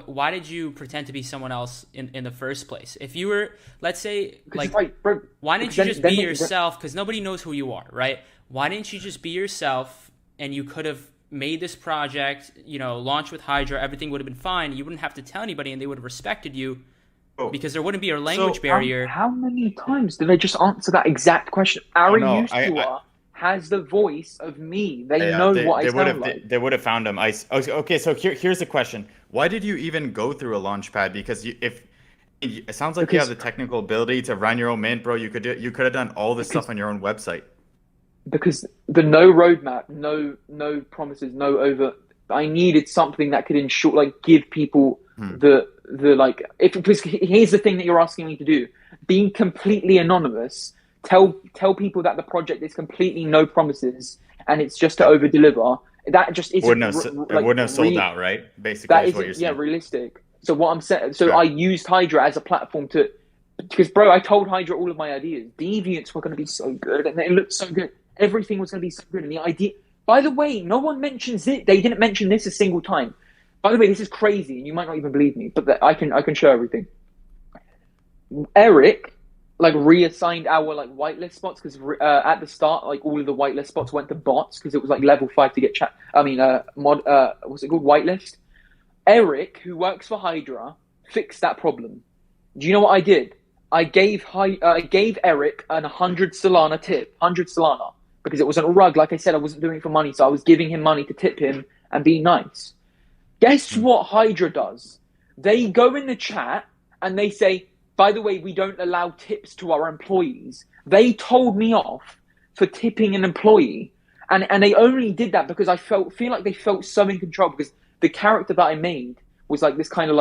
Why did you pretend to be someone else in the first place? If you were, let's say, like, right, bro, why didn't you just be yourself? Because nobody knows who you are, right? Why didn't you just be yourself? And you could have made this project, launch with Hydra. Everything would have been fine. You wouldn't have to tell anybody, and they would have respected you. Because there wouldn't be a language barrier. How many times did I just answer that exact question? Ari Usua has the voice of me. They know what I sound like. They would have found him. Okay, so here's the question: why did you even go through a launch pad? Because it sounds like you have the technical ability to run your own mint, bro. You could have done all this stuff on your own website. Because the no roadmap, no promises, no over. I needed something that could ensure, like, give people the like. Because here's the thing that you're asking me to do: being completely anonymous. Tell people that the project is completely no promises and it's just to over deliver. That just isn't. Wouldn't have sold out, right? Basically, that is what you're saying. Realistic. So what I'm saying. So I used Hydra as a platform to. Because, bro, I told Hydra all of my ideas. Deviants were going to be so good, and it looked so good. Everything was going to be so good, and the idea. By the way, no one mentions it. They didn't mention this a single time. By the way, this is crazy, and you might not even believe me, but I can show everything. Eric, like, reassigned our like whitelist spots because at the start, like, all of the whitelist spots went to bots because it was like level 5 to get what's it called, whitelist. Eric, who works for Hydra, fixed that problem. Do you know what I did? I gave Eric an 100 Solana tip, 100 Solana, because it wasn't a rug. Like I said, I wasn't doing it for money, so I was giving him money to tip him and be nice. Guess what Hydra does? They go in the chat and they say, by the way, we don't allow tips to our employees. They told me off for tipping an employee. And they only did that because I feel like they felt so in control, because the character that I made was like this kind of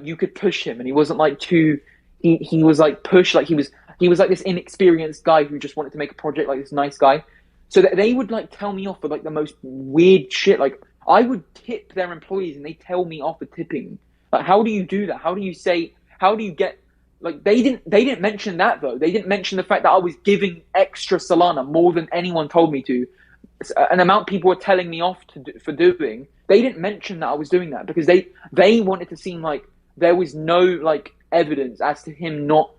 you could push him, and he wasn't like too. He was like push, like he was like this inexperienced guy who just wanted to make a project, like this nice guy. So that they would like tell me off for like the most weird shit. Like I would tip their employees, and they tell me off for tipping. Like, how do you do that? How do you get? Like they didn't mention that though. They didn't mention the fact that I was giving extra Solana more than anyone told me to. An amount people were telling me off for doing. They didn't mention that I was doing that because they wanted to seem like there was no like evidence as to him not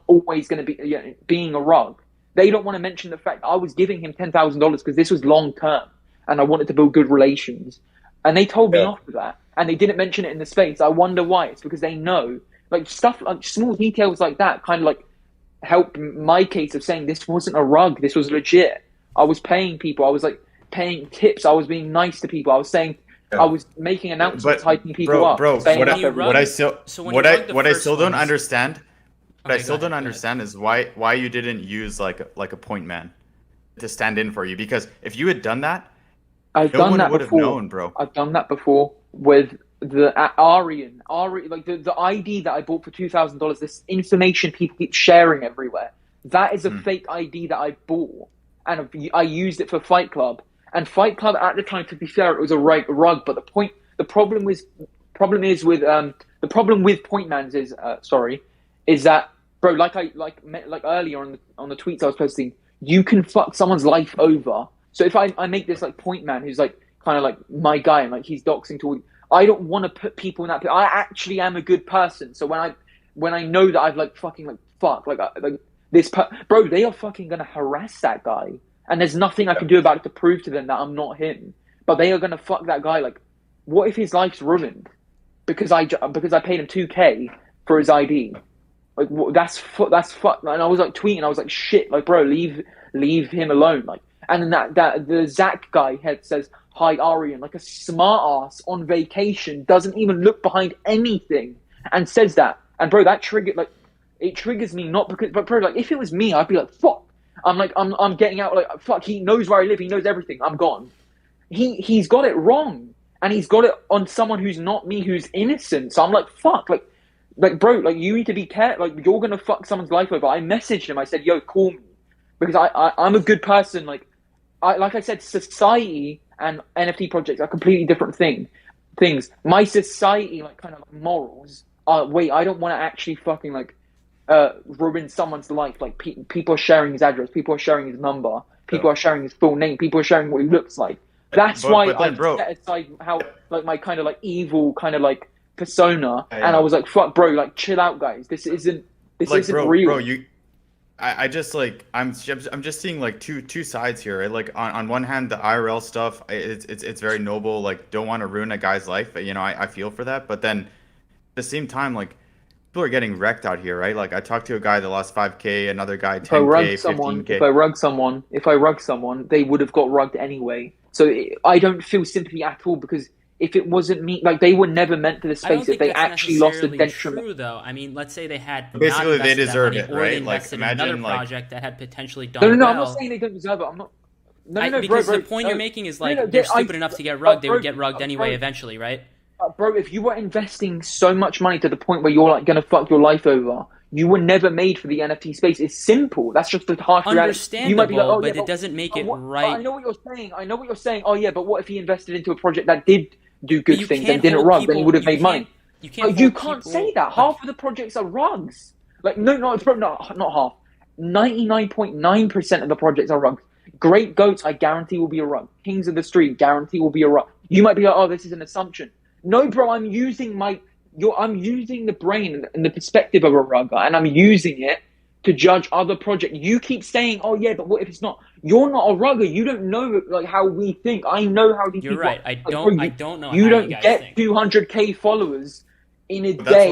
always going to be being a rug. They don't want to mention the fact that I was giving him $10,000 because this was long term and I wanted to build good relations. And they told me off for that, and they didn't mention it in the space. I wonder why. It's because they know, like, stuff like small details like that kind of like help my case of saying this wasn't a rug. This was legit. I was paying people. I was like paying tips. I was being nice to people. I was saying, I was making announcements, hyping people up. Bro, what I still don't understand is why you didn't use like a point man to stand in for you, because if you had done that, I've done that before. I've done that before with the Ari, like the ID that I bought for $2,000. This information people keep sharing everywhere. That is a fake ID that I bought, and I used it for Fight Club. And Fight Club at the time, to be fair, it was a rug. But the problem with point mans is that, bro, like earlier on the tweets I was posting, you can fuck someone's life over. So if I make this like point man who's like kind of like my guy and like he's doxing to, I don't want to put people in that. I actually am a good person. So when I know that I've like fucking like fuck like this bro, they are fucking gonna harass that guy, and there's nothing I can do about it to prove to them that I'm not him. But they are gonna fuck that guy. Like, what if his life's ruined because I paid him $2,000 for his ID? Like that's fuck. And I was like tweeting. I was like, shit. Like, bro, leave him alone. Like, and then that the Zach guy says, hi Arian, like a smart ass on vacation, doesn't even look behind anything, and says that. And bro, that triggered like it triggers me not because, but bro, like if it was me, I'd be like, fuck. I'm getting out. Like, fuck. He knows where I live. He knows everything. I'm gone. He's got it wrong, and he's got it on someone who's not me, who's innocent. So I'm like, fuck. Like, bro, like you need to be careful. Like, you're gonna fuck someone's life over. I messaged him. I said, yo, call me, because I'm a good person. Like I said, society and NFT projects are completely different things. My society, like, kind of like morals are, wait, I don't want to actually fucking like ruin someone's life. Like, people are sharing his address, people are sharing his number, people are sharing his full name, people are sharing what he looks like. That's why I set aside how like my kind of like evil kind of like persona, and I was like, fuck, bro, like chill out, guys. This isn't real. Bro, I just like I'm just seeing like two sides here, right? Like on one hand, the IRL stuff, it's very noble. Like, don't want to ruin a guy's life. You know, I feel for that. But then at the same time, like, people are getting wrecked out here, right? Like, I talked to a guy that lost 5K, another guy 10K, 15K. If I rug someone, they would have got rugged anyway. So I don't feel sympathy at all, because if it wasn't me, like, they were never meant for the space if they actually lost a detriment. True, though. I mean, let's say they had basically they deserve it, right? Like, imagine another project that had potentially done No, well. I'm not saying they don't deserve it. I'm not. No, because bro, the point you're making is like they're stupid enough to get rugged. They would get rugged anyway eventually, right? Bro, if you were investing so much money to the point where you're like gonna fuck your life over, you were never made for the NFT space. It's simple. That's just the harsh reality. Understandable, you might be like, oh, but it doesn't make it right. I know what you're saying. Oh yeah, but what if he invested into a project that did do good things and didn't rug? Then he would have made money. You can't say that. Half of the projects are rugs. Like, not half. 99.9% of the projects are rugs. Great Goats, I guarantee, will be a rug. Kings of the Street, guarantee, will be a rug. You might be like, oh, this is an assumption. No, bro, I'm using the brain and the perspective of a rugger, and I'm using it to judge other projects. You keep saying, oh yeah, but what if it's not? You're not a rugger. You don't know like how we think. I know how these people. You're right. I don't know. You how don't you guys get think. 200K followers in a day.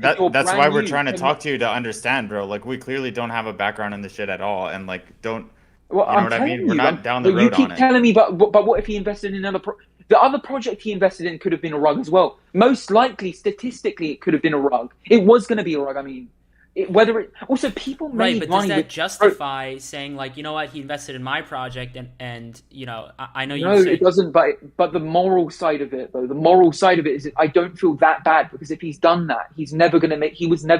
That's why we're trying to talk to you to understand, bro. Like, we clearly don't have a background in this shit at all, and like don't. Well, you know what I mean? We're not down the road on it. You keep telling me, but what if he invested in another? The other project he invested in could have been a rug as well. Most likely, statistically, it could have been a rug. It was going to be a rug. I mean, also people made right, but money. Does that justify saying, like, you know what, he invested in my project, and you know, I know you. No, it doesn't. But the moral side of it, though, is I don't feel that bad, because if he's done that, he was never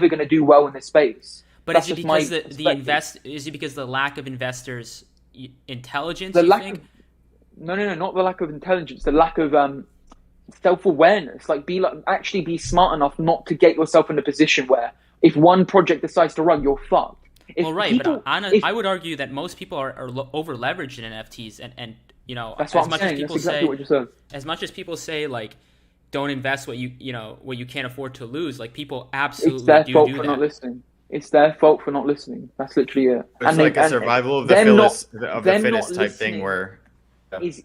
going to do well in this space. But is it because is it because the lack of investors' intelligence? No, not the lack of intelligence. The lack of self-awareness. Like, actually be smart enough not to get yourself in a position where if one project decides to run, you're fucked. But I would argue that most people are over leveraged in NFTs, and you know, that's what I'm saying. That's exactly what you're saying. As much as people say, like, don't invest what you can't afford to lose, like, people absolutely it's their fault do for that. not listening. It's their fault for not listening. That's literally it. It's like a survival of the fittest type thing where.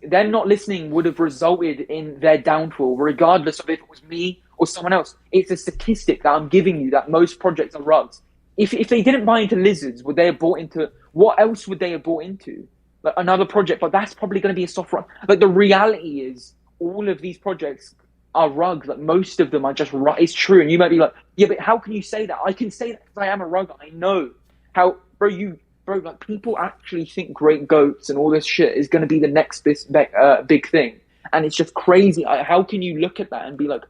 Them not listening would have resulted in their downfall, regardless of if it was me or someone else. It's a statistic that I'm giving you that most projects are rugs. If they didn't buy into lizards, would they have bought into what else would they have bought into? Like another project, but that's probably going to be a soft rug. Like, the reality is, all of these projects are rugs. Like, most of them are just rug. It's true, and you might be like, yeah, but how can you say that? I can say that because I am a rugger. I know how, bro. Like, people actually think Great Goats and all this shit is going to be the next big thing. And it's just crazy. How can you look at that and be like,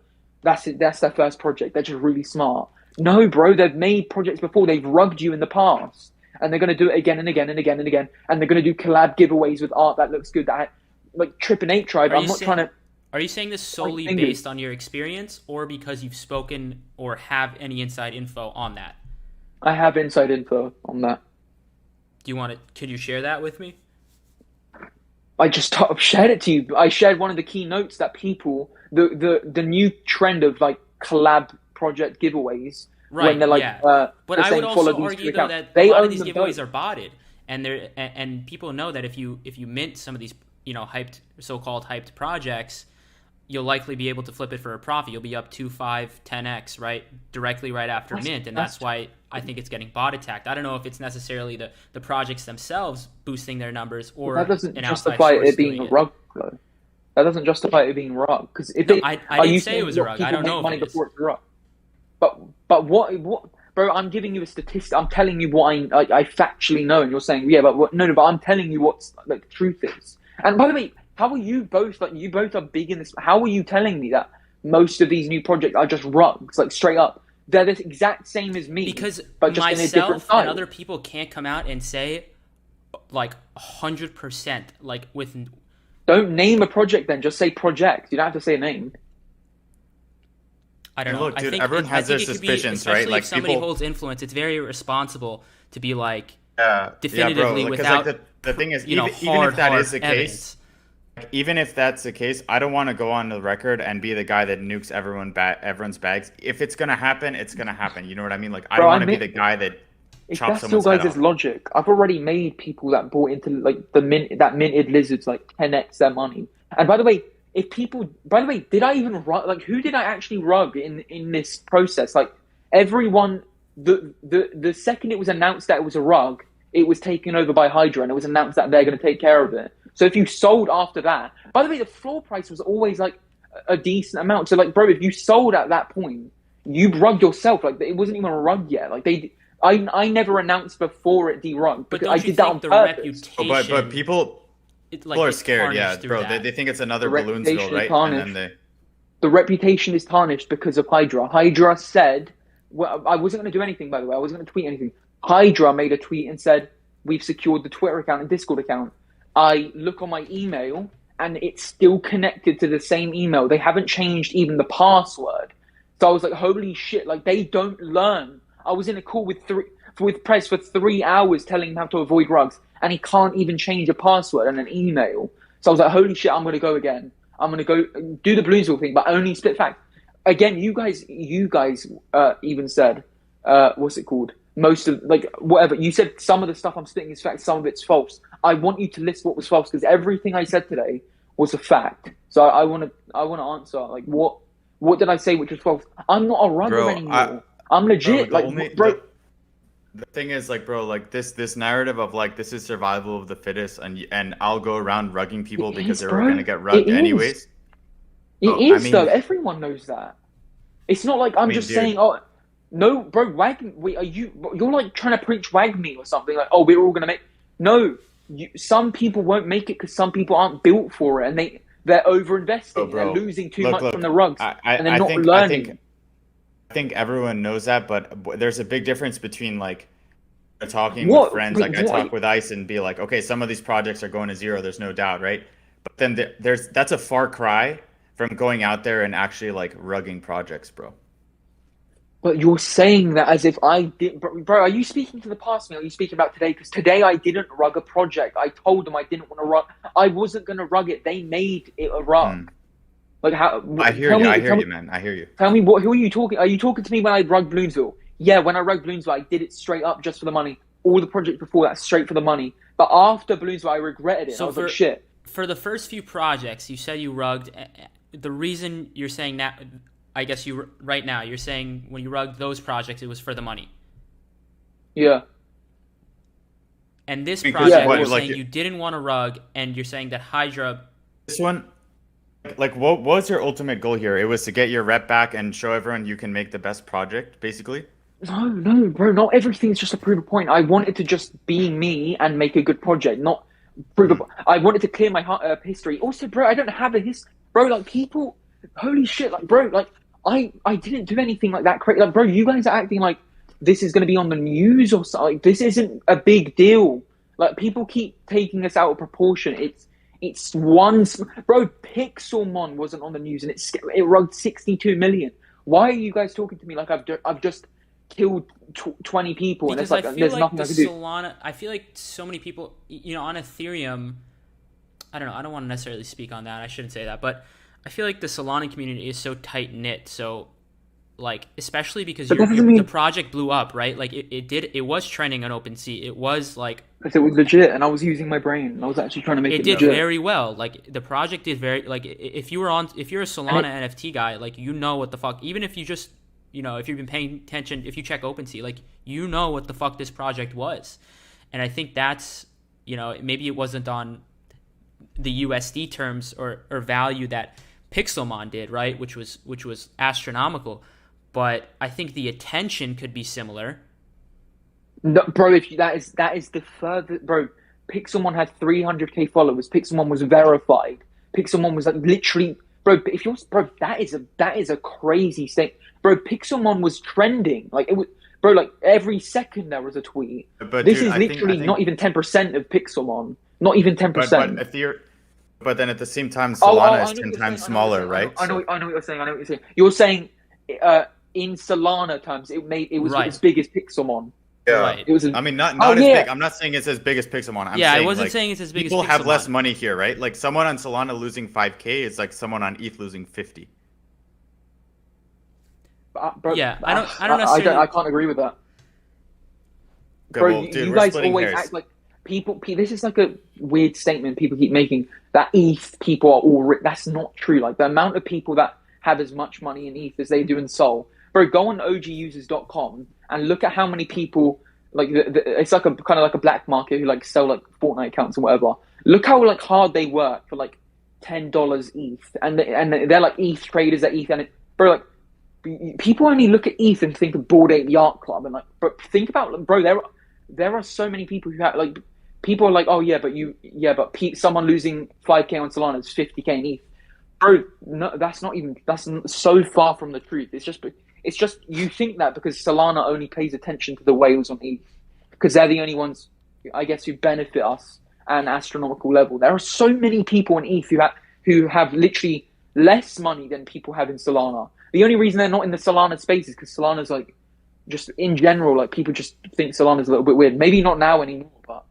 that's it, that's their first project, they're just really smart? No, bro, they've made projects before. They've rugged you in the past. And they're going to do it again and again and again and again. And they're going to do collab giveaways with art that looks good. That, like, Trip and 8 Tribe, I'm not trying to... Are you saying this solely based on your experience, or because you've spoken or have any inside info on that? I have inside info on that. Could you share that with me? I just shared it to you. I shared one of the key notes that people, the new trend of like collab project giveaways, right? When they're like, but they're I would also argue though that a lot of these giveaways are botted, and people know that if you mint some of these, you know, so-called hyped projects, you'll likely be able to flip it for a profit. You'll be up 2, 5, 10x, right? Directly right after mint. And that's why I think it's getting bot attacked. I don't know if it's necessarily the projects themselves boosting their numbers or that doesn't an outside justify source it being doing a it. rug, though. That doesn't justify it being rug. Because if No, I didn't say it was a rug. I don't know if money it is. before it's a rug. But what, bro? I'm giving you a statistic. I'm telling you what I factually know, and you're saying, yeah, but no. But I'm telling you what like the truth is. And by the way, how are you both like? You both are big in this. How are you telling me that most of these new projects are just rugs, like straight up? They're the exact same as me, Because but just in a different myself style. and other people can't come out and say like 100%, like with. Don't name a project then. Just say project. You don't have to say a name. I don't know. Look, dude, I think everyone has their it could be, suspicions, right? especially Like, if somebody people- holds influence, it's very irresponsible to be like Yeah, definitively bro. Because without like the thing is, you know, even if that hard is the evidence. case, even if that's the case, I don't want to go on the record and be the guy that nukes everyone's bags. If it's gonna happen, it's gonna happen. You know what I mean? Like, I Bro, don't want I to be mean- the guy that If chops that's your someone's head guys' off. logic, I've already made people that bought into like that minted lizards like 10x their money. And by the way, did I even rug? Like, who did I actually rug in this process? Like, everyone, the second it was announced that it was a rug, it was taken over by Hydra, and it was announced that they're going to take care of it. So if you sold after that, by the way, the floor price was always like a decent amount. So like, bro, if you sold at that point, you rugged yourself. Like, it wasn't even a rug yet. Like I never announced before it derugged But because don't I you did that think on the purpose. reputation? But people are scared. Yeah, bro. They think it's another The reputation Balloonsville, is right? tarnished. And then The reputation is tarnished because of Hydra. Hydra said, well, I wasn't going to do anything, by the way. I wasn't going to tweet anything. Hydra made a tweet and said, we've secured the Twitter account and Discord account. I look on my email and it's still connected to the same email. They haven't changed even the password. So I was like, holy shit, like they don't learn. I was in a call with Prez for 3 hours telling him how to avoid rugs, and he can't even change a password and an email. So I was like, holy shit, I'm going to go again. I'm going to go do the Balloonsville thing, but only split fact. Again, you guys even said, what's it called? Most of, like, whatever. You said some of the stuff I'm spitting is fact, some of it's false. I want you to list what was false, because everything I said today was a fact. So I want to answer, like, what did I say which was false? I'm not a rugger anymore. I'm legit. The thing is, like, bro, like this narrative of like this is survival of the fittest, and I'll go around rugging people because they're gonna get rugged anyways. Though. Everyone knows that. It's not like I'm just saying, oh, no, bro, you're like trying to preach wag me or something, like, oh, we're all gonna make. No, some people won't make it because some people aren't built for it, and they're over investing. They're losing too much from the rugs, and they're not learning. I think everyone knows that, but there's a big difference between like talking with friends, like I talk with Ice and be like, okay, some of these projects are going to zero, there's no doubt, right? But then that's a far cry from going out there and actually like rugging projects, bro. But you're saying that as if I did, bro. Are you speaking to the past me? Or are you speaking about today? Because today I didn't rug a project. I told them I didn't want to rug. I wasn't going to rug it. They made it a rug. Like how? I hear you, man. I hear you. Tell me who are you talking? Are you talking to me when I rugged Balloonsville? Yeah, when I rugged Balloonsville, I did it straight up just for the money. All the projects before that, straight for the money. But after Balloonsville, I regretted it. So I was like, shit. For the first few projects, you said you rugged. The reason you're saying that, I guess right now, you're saying when you rugged those projects, it was for the money. Yeah. And this project, you're saying you didn't want to rug, and you're saying that Hydra. This one. Like, what was your ultimate goal here? It was to get your rep back and show everyone you can make the best project, basically? No, bro. Not everything's just to prove a point. I wanted to just be me and make a good project, not prove a I wanted to clear my history. Also, bro, I don't have a history. Bro, like, people... Holy shit, like, bro, like, I didn't do anything like that crazy. Like, bro, you guys are acting like this is going to be on the news or something. Like, this isn't a big deal. Like, people keep taking us out of proportion. It's one, bro. Pixelmon wasn't on the news, and it rugged 62 million. Why are you guys talking to me like I've just killed 20 people? Because and it's like there's nothing I can do. I feel like so many people, on Ethereum. I don't know. I don't want to necessarily speak on that. I shouldn't say that, but I feel like the Solana community is so tight knit. So like especially because But that doesn't mean the project blew up, right? Like it was trending on OpenSea. It was like because it was legit, and I was using my brain. And I was actually trying to make it it did legit. very well. Like the project did very like if you're a Solana NFT guy, like you know what the fuck. Even if you just if you've been paying attention, if you check OpenSea, like you know what the fuck this project was, and I think that's maybe it wasn't on the USD terms or value that Pixelmon did, right, which was astronomical, but I think the attention could be similar. No, bro, if that is the further, bro. Pixelmon had 300k followers. Pixelmon was verified. Pixelmon was like literally, bro. If you're, bro, that is a crazy thing, bro. Pixelmon was trending, like it was, bro. Like every second there was a tweet. But this dude, is literally I think, not even 10% of Pixelmon. Not even 10%. But then at the same time, Solana is I know 10 what you're times saying, smaller, right? I know what you're saying. I know what you're saying. You're saying, in Solana terms, it was Right. as big as Pixelmon. Yeah. Right. It was. I mean, not Oh, as yeah. big. I'm not saying it's as big as Pixelmon. I'm Yeah, I saying, wasn't like, saying it's as big as people have Pixelmon. less money here, right? Like someone on Solana losing 5k is like someone on ETH losing 50. Bro, Yeah, I don't necessarily. I can't agree with that. Okay, Bro, well, dude, you we're guys splitting always hairs. act like people. This is like a weird statement people keep making that ETH people are all rich. That's not true. Like the amount of people that have as much money in ETH as they do in Sol. Bro, go on ogus.com and look at how many people like it's like a kind of like a black market who like sell like Fortnite accounts and whatever. Look how like hard they work for like $10 ETH, and they're like ETH traders at ETH, and bro, like people only look at ETH and think of Bored Ape Yacht Club, and like, bro, think about, bro, there are so many people who have like, people are like, oh yeah, but someone losing 5k on Solana is 50k in ETH. Bro, no, that's so far from the truth. It's just you think that because Solana only pays attention to the whales on ETH because they're the only ones, I guess, who benefit us at an astronomical level. There are so many people in ETH who have literally less money than people have in Solana. The only reason they're not in the Solana space is because Solana's like, just in general, like people just think Solana's a little bit weird. Maybe not now anymore, but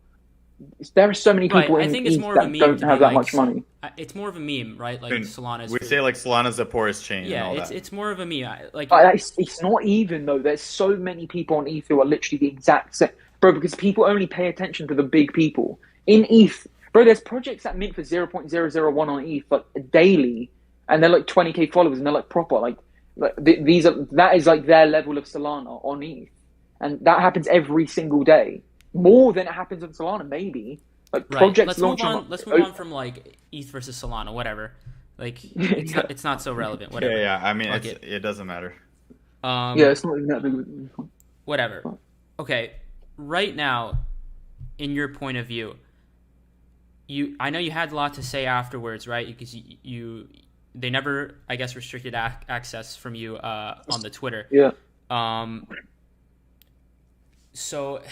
there are so many people in ETH that don't have that much money. It's more of a meme, right? Like Solana's. We say like Solana's the poorest chain. Yeah, and all that. it's more of a meme. Like it's not even though. There's so many people on ETH who are literally the exact same, bro. Because people only pay attention to the big people in ETH, bro. There's projects that mint for 0.001 on ETH like daily, and they're like 20k followers, and they're like proper like that is like their level of Solana on ETH, and that happens every single day, more than it happens on Solana, maybe. Like projects launch on. Let's move on from like ETH versus Solana, whatever. Like it's not so relevant. Whatever. Yeah. I mean, it doesn't matter. Yeah, it's not even that big. Whatever. Okay, right now, in your point of view, I know you had a lot to say afterwards, right? Because they never, I guess, restricted access from you on the Twitter. Yeah. So,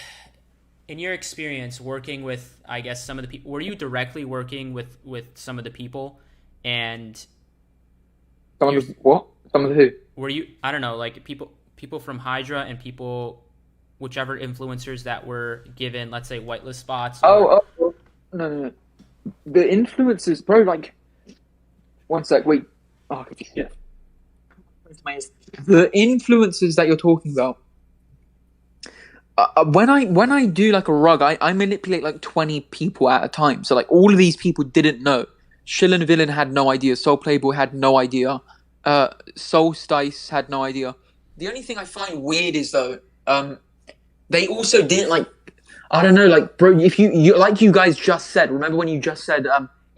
in your experience working with, I guess, some of the people, were you directly working with some of the people? And Some of the who? Were you? I don't know, like people from Hydra and whichever influencers that were given, let's say, whitelist spots. No. The influencers, bro. Like, one sec. Wait. Oh, yeah. The influencers that you're talking about. When I do like a rug, I manipulate like 20 people at a time. So like all of these people didn't know. Shillin Villain had no idea. Soul Playboy had no idea. Solstice had no idea. The only thing I find weird is though, they also didn't like. I don't know, like, bro. If you like you guys just said. Remember when you just said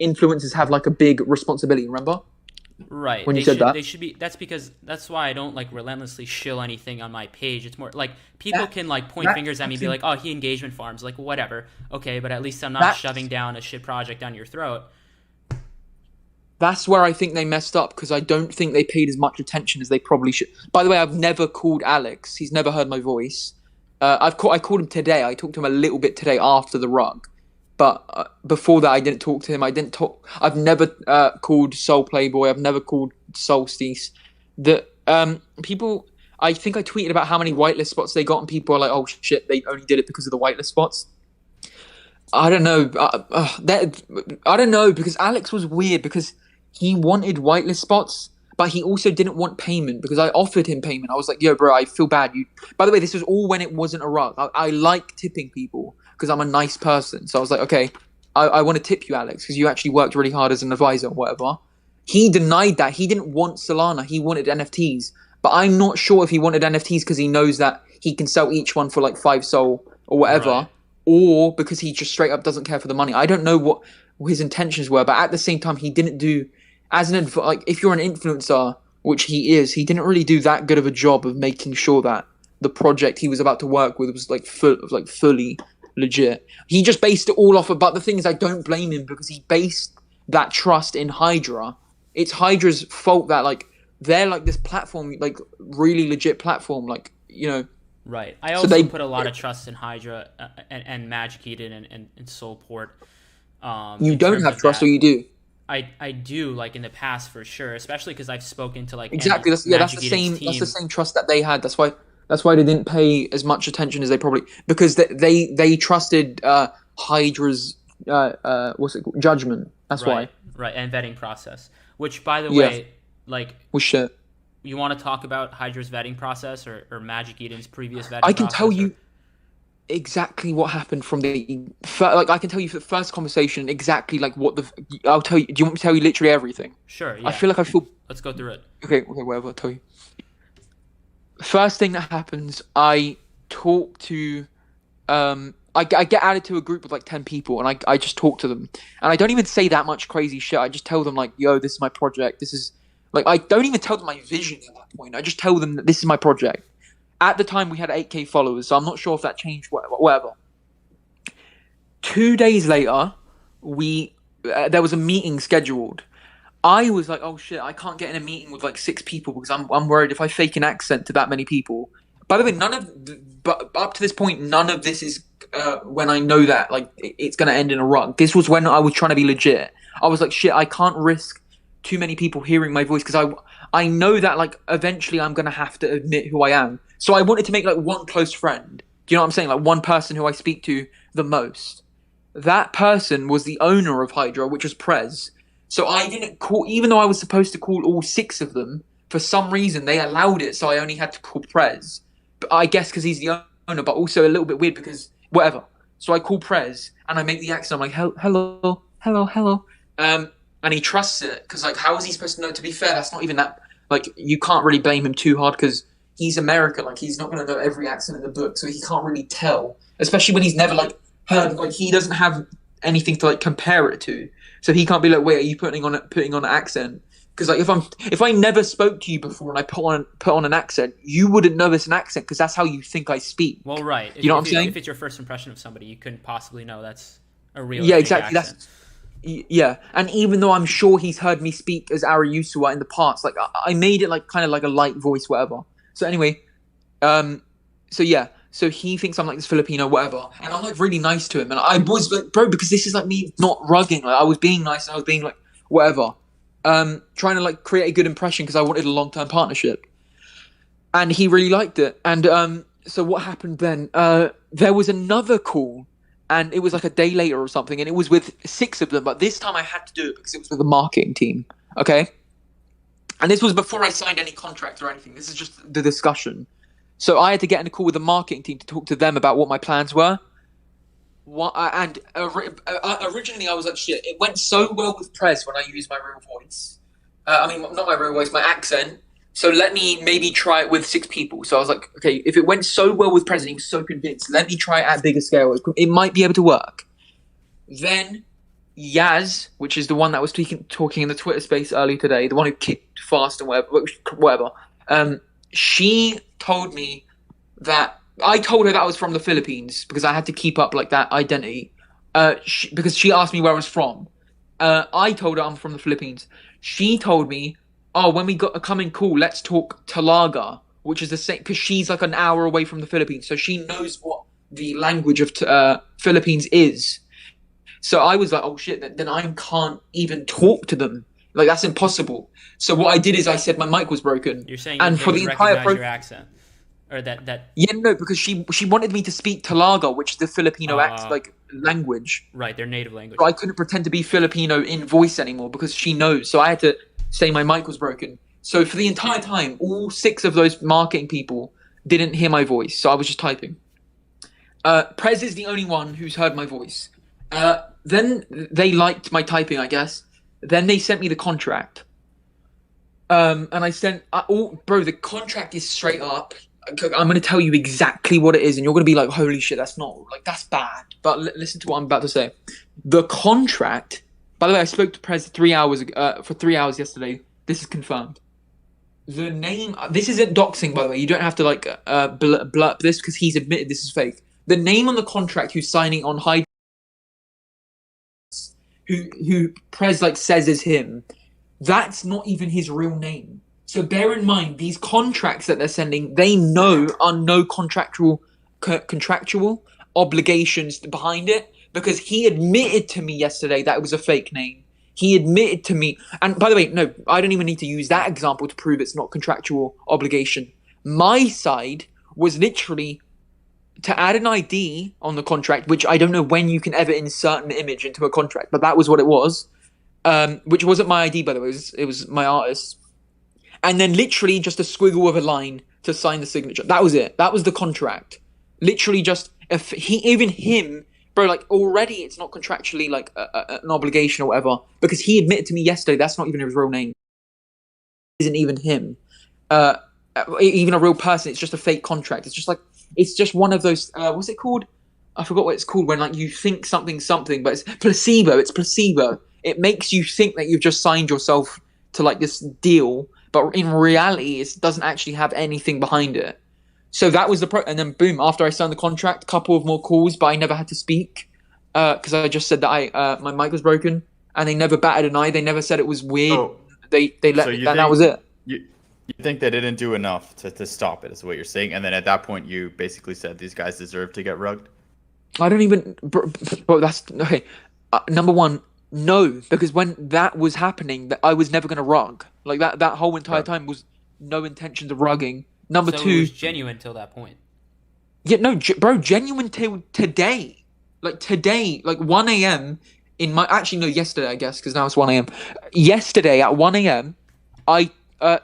influencers have like a big responsibility. Remember? Right. When you said that, they should be. That's why I don't like relentlessly shill anything on my page. It's more like people can like point fingers at me, and be like, "Oh, he engagement farms." Like whatever. Okay, but at least I'm not shoving down a shit project down your throat. That's where I think they messed up because I don't think they paid as much attention as they probably should. By the way, I've never called Alex. He's never heard my voice. I called him today. I talked to him a little bit today after the rug. But before that, I didn't talk to him. I've never called Soul Playboy. I've never called Solstice. People. I think I tweeted about how many whitelist spots they got, and people are like, "Oh shit, they only did it because of the whitelist spots." I don't know. I don't know because Alex was weird because he wanted whitelist spots, but he also didn't want payment because I offered him payment. I was like, yo, bro, I feel bad. By the way, this was all when it wasn't a rug. I like tipping people because I'm a nice person. So I was like, okay, I want to tip you, Alex, because you actually worked really hard as an advisor or whatever. He denied that. He didn't want Solana. He wanted NFTs. But I'm not sure if he wanted NFTs because he knows that he can sell each one for like 5 Sol or whatever, Right. or because he just straight up doesn't care for the money. I don't know what his intentions were, but at the same time, he didn't do as an like if you're an influencer, which he is, he didn't really do that good of a job of making sure that the project he was about to work with was like fully legit. He just based it all off of. But the thing is, I don't blame him because he based that trust in Hydra. It's Hydra's fault that like they're like this platform, like really legit platform, like Right. I also put a lot of trust in Hydra and Magic Eden and Soulport. You don't have trust, or you do? I do, like in the past for sure, especially because I've spoken to like exactly. That's the same. That's the same trust that they had. That's why they didn't pay as much attention as they probably because they trusted Hydra's what's it called? Judgment. That's why. Right, and vetting process. Which, by the way, like shit. You want to talk about Hydra's vetting process or Magic Eden's previous vetting? I can tell you exactly what happened from the like. I can tell you for the first conversation exactly like what the. I'll tell you. Do you want me to tell you literally everything? Sure. Yeah. I feel like I feel. Let's go through it. Okay, whatever. I'll tell you. First thing that happens, I talk to, I get added to a group of like 10 people, and I just talk to them, and I don't even say that much crazy shit. I just tell them like, yo, this is my project. This is like I don't even tell them my vision at that point. I just tell them that this is my project. At the time, we had 8K followers, so I'm not sure if that changed. Whatever. 2 days later, there was a meeting scheduled. I was like, oh shit, I can't get in a meeting with like 6 people because I'm worried if I fake an accent to that many people. By the way, but up to this point, none of this is when I know that like it's gonna end in a rug. This was when I was trying to be legit. I was like, shit, I can't risk too many people hearing my voice because I know that like eventually I'm gonna have to admit who I am. So I wanted to make like one close friend. Do you know what I'm saying? Like one person who I speak to the most. That person was the owner of Hydra, which was Prez. So I didn't call, even though I was supposed to call all 6 of them, for some reason they allowed it, so I only had to call Prez. But I guess because he's the owner, but also a little bit weird because whatever. So I call Prez, and I make the accent, I'm like, hello. And he trusts it, because like, how is he supposed to know? To be fair, that's not even that, like, you can't really blame him too hard, because he's American, like, he's not going to know every accent in the book, so he can't really tell. Especially when he's never, like, heard, like, he doesn't have anything to, like, compare it to. So he can't be like, wait, are you putting on an accent? Because like if I never spoke to you before and I put on an accent, you wouldn't know it's an accent because that's how you think I speak. Well, right. You know what I'm saying? If it's your first impression of somebody, you couldn't possibly know that's a real exactly. accent. Yeah. And even though I'm sure he's heard me speak as Ariusua in the past, like I made it like kind of like a light voice, whatever. So anyway, so he thinks I'm like this Filipino, whatever, and I'm like really nice to him, and I was like, bro, because this is like me not rugging, like I was being nice, and I was being like whatever, trying to like create a good impression because I wanted a long-term partnership, and he really liked it, and so what happened then? There was another call, and it was like a day later or something, and it was with 6 of them, but this time I had to do it because it was with the marketing team, okay, and this was before I signed any contract or anything. This is just the discussion. So I had to get in a call with the marketing team to talk to them about what my plans were. Originally I was like, shit, it went so well with Prez when I used my real voice. I mean, not my real voice, my accent. So let me maybe try it with 6 people. So I was like, okay, if it went so well with Prez and he was so convinced, let me try it at bigger scale. It might be able to work. Then Yaz, which is the one that was talking in the Twitter space earlier today, the one who kicked fast and whatever, she told me that I told her that I was from the Philippines because I had to keep up like that identity. Because she asked me where I was from. I told her I'm from the Philippines. She told me, oh, when we got a coming call, let's talk Talaga, which is the same because she's like an hour away from the Philippines, so she knows what the language of Philippines is. So I was like, oh shit, then I can't even talk to them. Like that's impossible. So what I did is I said my mic was broken. You're saying and for the entire your accent, or that. Yeah, no, because she wanted me to speak Talaga, which is the Filipino language. Right, their native language. So I couldn't pretend to be Filipino in voice anymore because she knows. So I had to say my mic was broken. So for the entire time, all 6 of those marketing people didn't hear my voice, so I was just typing. Prez is the only one who's heard my voice. Then they liked my typing, I guess. Then they sent me the contract. And I sent... bro, the contract is straight up. I'm going to tell you exactly what it is, and you're going to be like, holy shit, that's not... Like, that's bad. But listen to what I'm about to say. The contract... By the way, I spoke to Prez for 3 hours yesterday. This is confirmed. The name... This isn't doxing, by the way. You don't have to, like, blurp this, because he's admitted this is fake. The name on the contract who's signing on Hydra, who Prez, like, says is him, that's not even his real name. So bear in mind, these contracts that they're sending, they know are no contractual obligations behind it, because he admitted to me yesterday that it was a fake name. He admitted to me, and by the way, no, I don't even need to use that example to prove it's not contractual obligation. My side was literally to add an ID on the contract, which I don't know when you can ever insert an image into a contract, but that was what it was. Which wasn't my ID, by the way, it was my artist. And then literally just a squiggle of a line to sign the signature. That was it. That was the contract. Literally just, even him, bro, like already it's not contractually like an obligation or whatever, because he admitted to me yesterday that's not even his real name. It isn't even him. Even a real person. It's just a fake contract. It's just one of those, what's it called? I forgot what it's called when like you think something, but it's placebo. It's placebo. It makes you think that you've just signed yourself to like this deal, but in reality, it doesn't actually have anything behind it. So that was and then boom, after I signed the contract, a couple of more calls, but I never had to speak because I just said that my mic was broken, and they never batted an eye. They never said it was weird. Oh, they let so me, and that was it. You think they didn't do enough to stop it, is what you're saying, and then at that point, you basically said these guys deserve to get rugged? I don't even, bro, that's okay. Number one. No, because when that was happening, that I was never gonna rug. Like that whole entire time was no intentions of rugging. Number so two, it was genuine till that point. Yeah, no, bro, genuine till today. Like today, like 1 a.m. in my actually no, yesterday I guess, because now it's 1 a.m. Yesterday at 1 a.m. I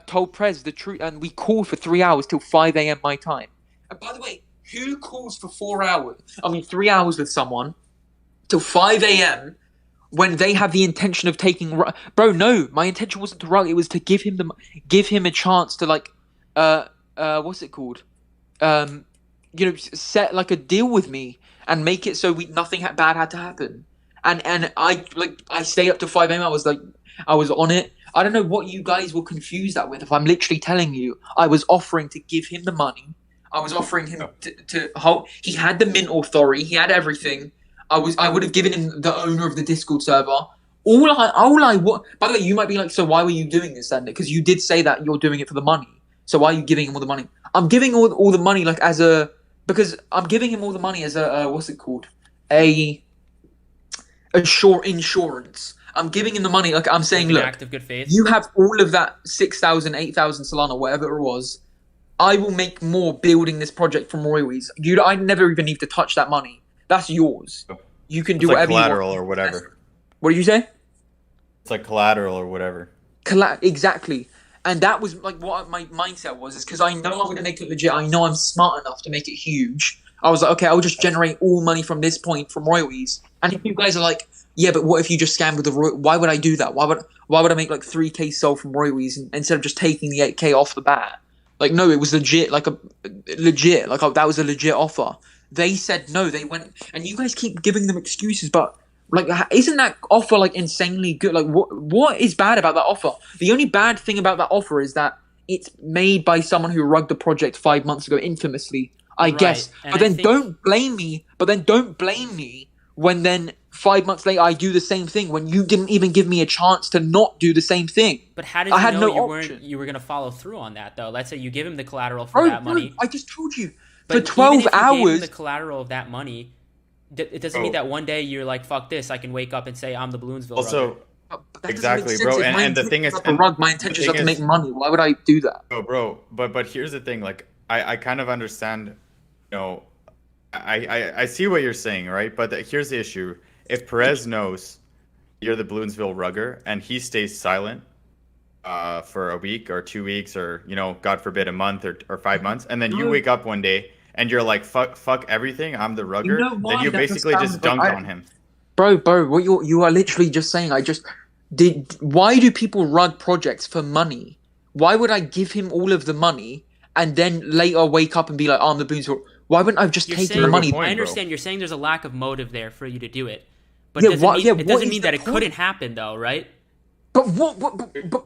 told Prez the truth, and we called for 3 hours till 5 a.m. my time. And by the way, who calls for 4 hours? I mean, 3 hours with someone till 5 a.m. when they have the intention of taking, bro, no, my intention wasn't to rug. It was to give him a chance to like, what's it called? Set like a deal with me and make it so nothing bad had to happen. And I stayed up to 5 a.m. I was on it. I don't know what you guys will confuse that with. If I'm literally telling you, I was offering to give him the money. I was offering him to hold. He had the mint authority. He had everything. I would have given him the owner of the Discord server. By the way, you might be like, so why were you doing this then? Because you did say that you're doing it for the money. So why are you giving him all the money? I'm giving all the money because I'm giving him all the money as a what's it called? Insurance. I'm giving him the money. Like I'm saying, look, act of good faith. You have all of that 6,000, 8,000 Solana, whatever it was. I will make more building this project from Royalties. I never even need to touch that money. That's yours. You can do whatever you want. Collateral or whatever. What did you say? It's like collateral or whatever. Exactly. And that was like what my mindset was, is because I know I'm going to make it legit. I know I'm smart enough to make it huge. I was like, okay, I'll just generate all money from this point from royalties. And if you guys are like, yeah, but what if you just scam with the why would I do that? Why would I make like 3K sold from royalties instead of just taking the 8K off the bat? Like, no, it was legit. That was a legit offer. They said no. They went, and you guys keep giving them excuses, but like, isn't that offer like insanely good? Like, what is bad about that offer? The only bad thing about that offer is that it's made by someone who rugged the project 5 months ago, infamously, I guess. But then don't blame me. When then 5 months later I do the same thing when you didn't even give me a chance to not do the same thing. But how did you know you were gonna follow through on that though? Let's say you give him the collateral for that money. I just told you. But for 12 even if you hours. Gave him the collateral of that money, it doesn't mean that one day you're like, fuck this, I can wake up and say I'm the Balloonsville also rugger. Exactly, bro. And the thing is, my intention is not to make money. Why would I do that? Oh, bro. But here's the thing. Like, I kind of understand. You know, I see what you're saying, right? But here's the issue. If Perez knows you're the Balloonsville rugger and he stays silent, for a week or 2 weeks or God forbid a month or 5 months, and then you No. wake up one day and you're like fuck everything, I'm the rugger. You know why Then you that basically sounds just like- dunked on him. Bro, what you are literally just saying. Why do people rug projects for money? Why would I give him all of the money and then later wake up and be like, oh, I'm the Balloonsville? Why wouldn't I have just You're taken saying, the money? point, I bro. understand you're saying there's a lack of motive there for you to do it, but Yeah, it doesn't what- mean, yeah, it what doesn't is mean the that it point? couldn't happen though, right? But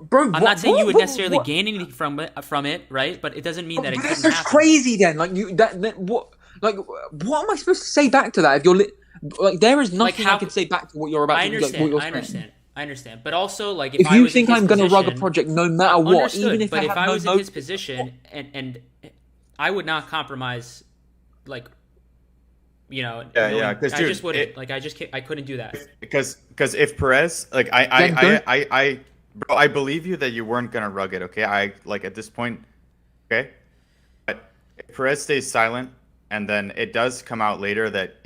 bro, I'm not saying you would necessarily gain anything from it, right? But it doesn't mean that it But couldn't that's happen. crazy. Then, what am I supposed to say back to that? If you're there is nothing how- I can say back to what you're about I to understand. what you're I saying. understand. I understand. But also, like, if If I you was think in his I'm going to rug a position- project no matter what, Understood, even if but if I I have was no in his motive, position and I would not compromise, like, Yeah, knowing- 'cause, I dude, just wouldn't. I couldn't do that. Because if Perez, like bro, I believe you that you weren't gonna rug it, okay? I like at this point, okay? But if Perez stays silent and then it does come out later that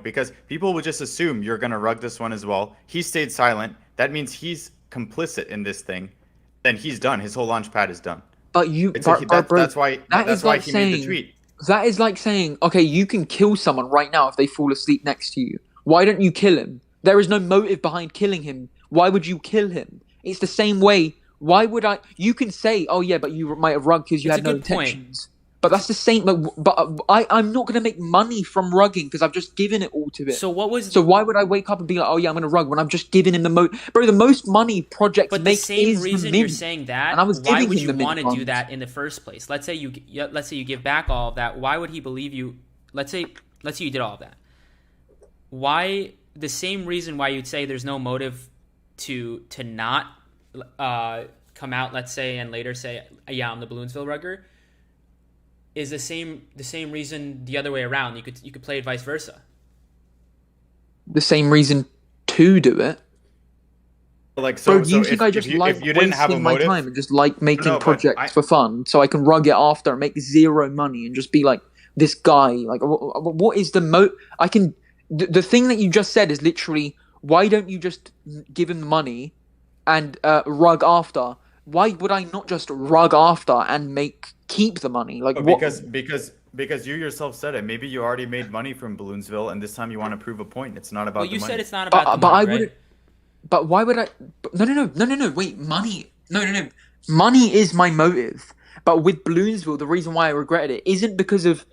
because people would just assume you're gonna rug this one as well. He stayed silent. That means he's complicit in this thing. Then he's done. His whole launch pad is done. but you, It's bro, that's why is like he made the saying- tweet. that is like saying, okay, you can kill someone right now if they fall asleep next to you. Why don't you kill him? There is no motive behind killing him. Why would you kill him? It's the same way. Why would I? You can say, oh yeah, but you might have rugged because you It's had a no good point. intentions. But that's the same. But I'm not going to make money from rugging because I've just given it all to it. So what was? So why would I wake up and be like, oh yeah, I'm going to rug when I'm just giving him the bro, the most money projects But the make same is reason the you're mint. saying that, And I was why giving would him you the mint want to do funds. that in the first place? Let's say you give back all of that. Why would he believe you? Let's say you did all of that. Why the same reason why you'd say there's no motive to not come out, let's say, and later say, yeah, I'm the Balloonsville rugger, is the same reason the other way around. You could play it vice versa. The same reason to do it. Like so, Bro, do you so think I just if like you didn't have a wasting my motive, time and just like making No, but projects for fun so I can rug it after and make zero money and just be like this guy? Like, what is the the thing that you just said is literally, why don't you just give him the money and rug after? Why would I not just rug after and keep the money? Like, what? Because you yourself said it. Maybe you already made money from Balloonsville, and this time you want to prove a point. It's not about Well, you the money. said it's not about the But money, I right? wouldn't. But why would I? No. Wait, money. No. Money is my motive. But with Balloonsville, the reason why I regretted it isn't because of,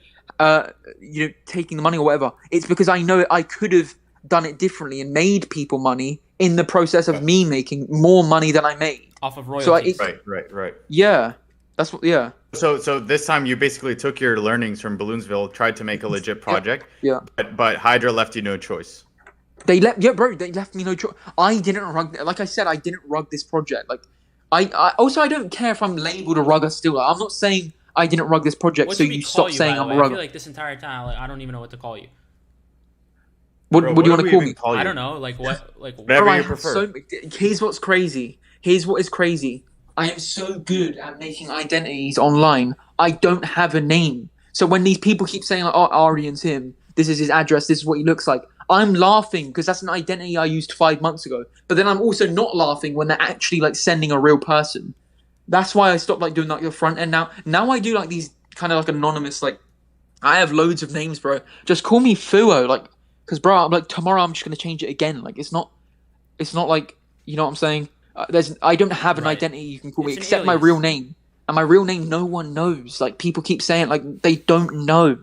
taking the money or whatever. It's because I know I could have done it differently and made people money in the process of me making more money than I made. Off of So royalties. Right. Yeah, that's what. Yeah. So this time you basically took your learnings from Balloonsville, tried to make a legit project. Yeah. But Hydra left you no choice. They left me no choice. I didn't rug. Like I said, I didn't rug this project. Like, I don't care if I'm labeled a rugger still. Like, I'm not saying I didn't rug this project, What so should we you call stop you, saying by the I'm way? a I rugger. feel like this entire time, like, I don't even know what to call you. What Bro, do you what want do to we call even me? call you? I don't know, like what, like Whatever Bro, I you have prefer. Here's what's crazy. Here's what is crazy. I am so good at making identities online. I don't have a name. So when these people keep saying, like, "Oh, Arian's him. This is his address. This is what he looks like," I'm laughing because that's an identity I used 5 months ago. But then I'm also not laughing when they're actually like sending a real person. That's why I stopped like doing like your front end now. Now I do like these kind of like anonymous, like, I have loads of names, bro. Just call me Fuo, like, because bro, I'm like, tomorrow I'm just gonna change it again. Like, it's not like, you know what I'm saying? I don't have an Right. identity you can call me It's an except my alias. real name, and my real name no one knows. Like, people keep saying like they don't know.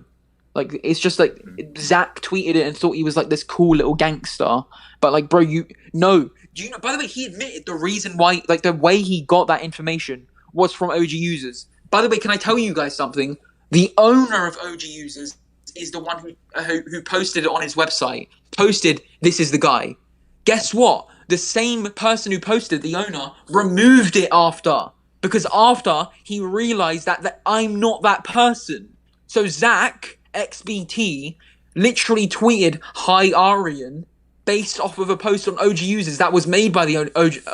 Like, it's just like Zach tweeted it and thought he was like this cool little gangster, but like, bro, you know. Do you know? By the way, he admitted the reason why, like, the way he got that information was from OG users. By the way, can I tell you guys something? The owner of OG users is the one who posted it on his website. Posted, "This is the guy." Guess what? The same person who posted, the owner, removed it because after he realized that I'm not that person. So Zach XBT literally tweeted, "Hi Arian," based off of a post on OG users that was made by the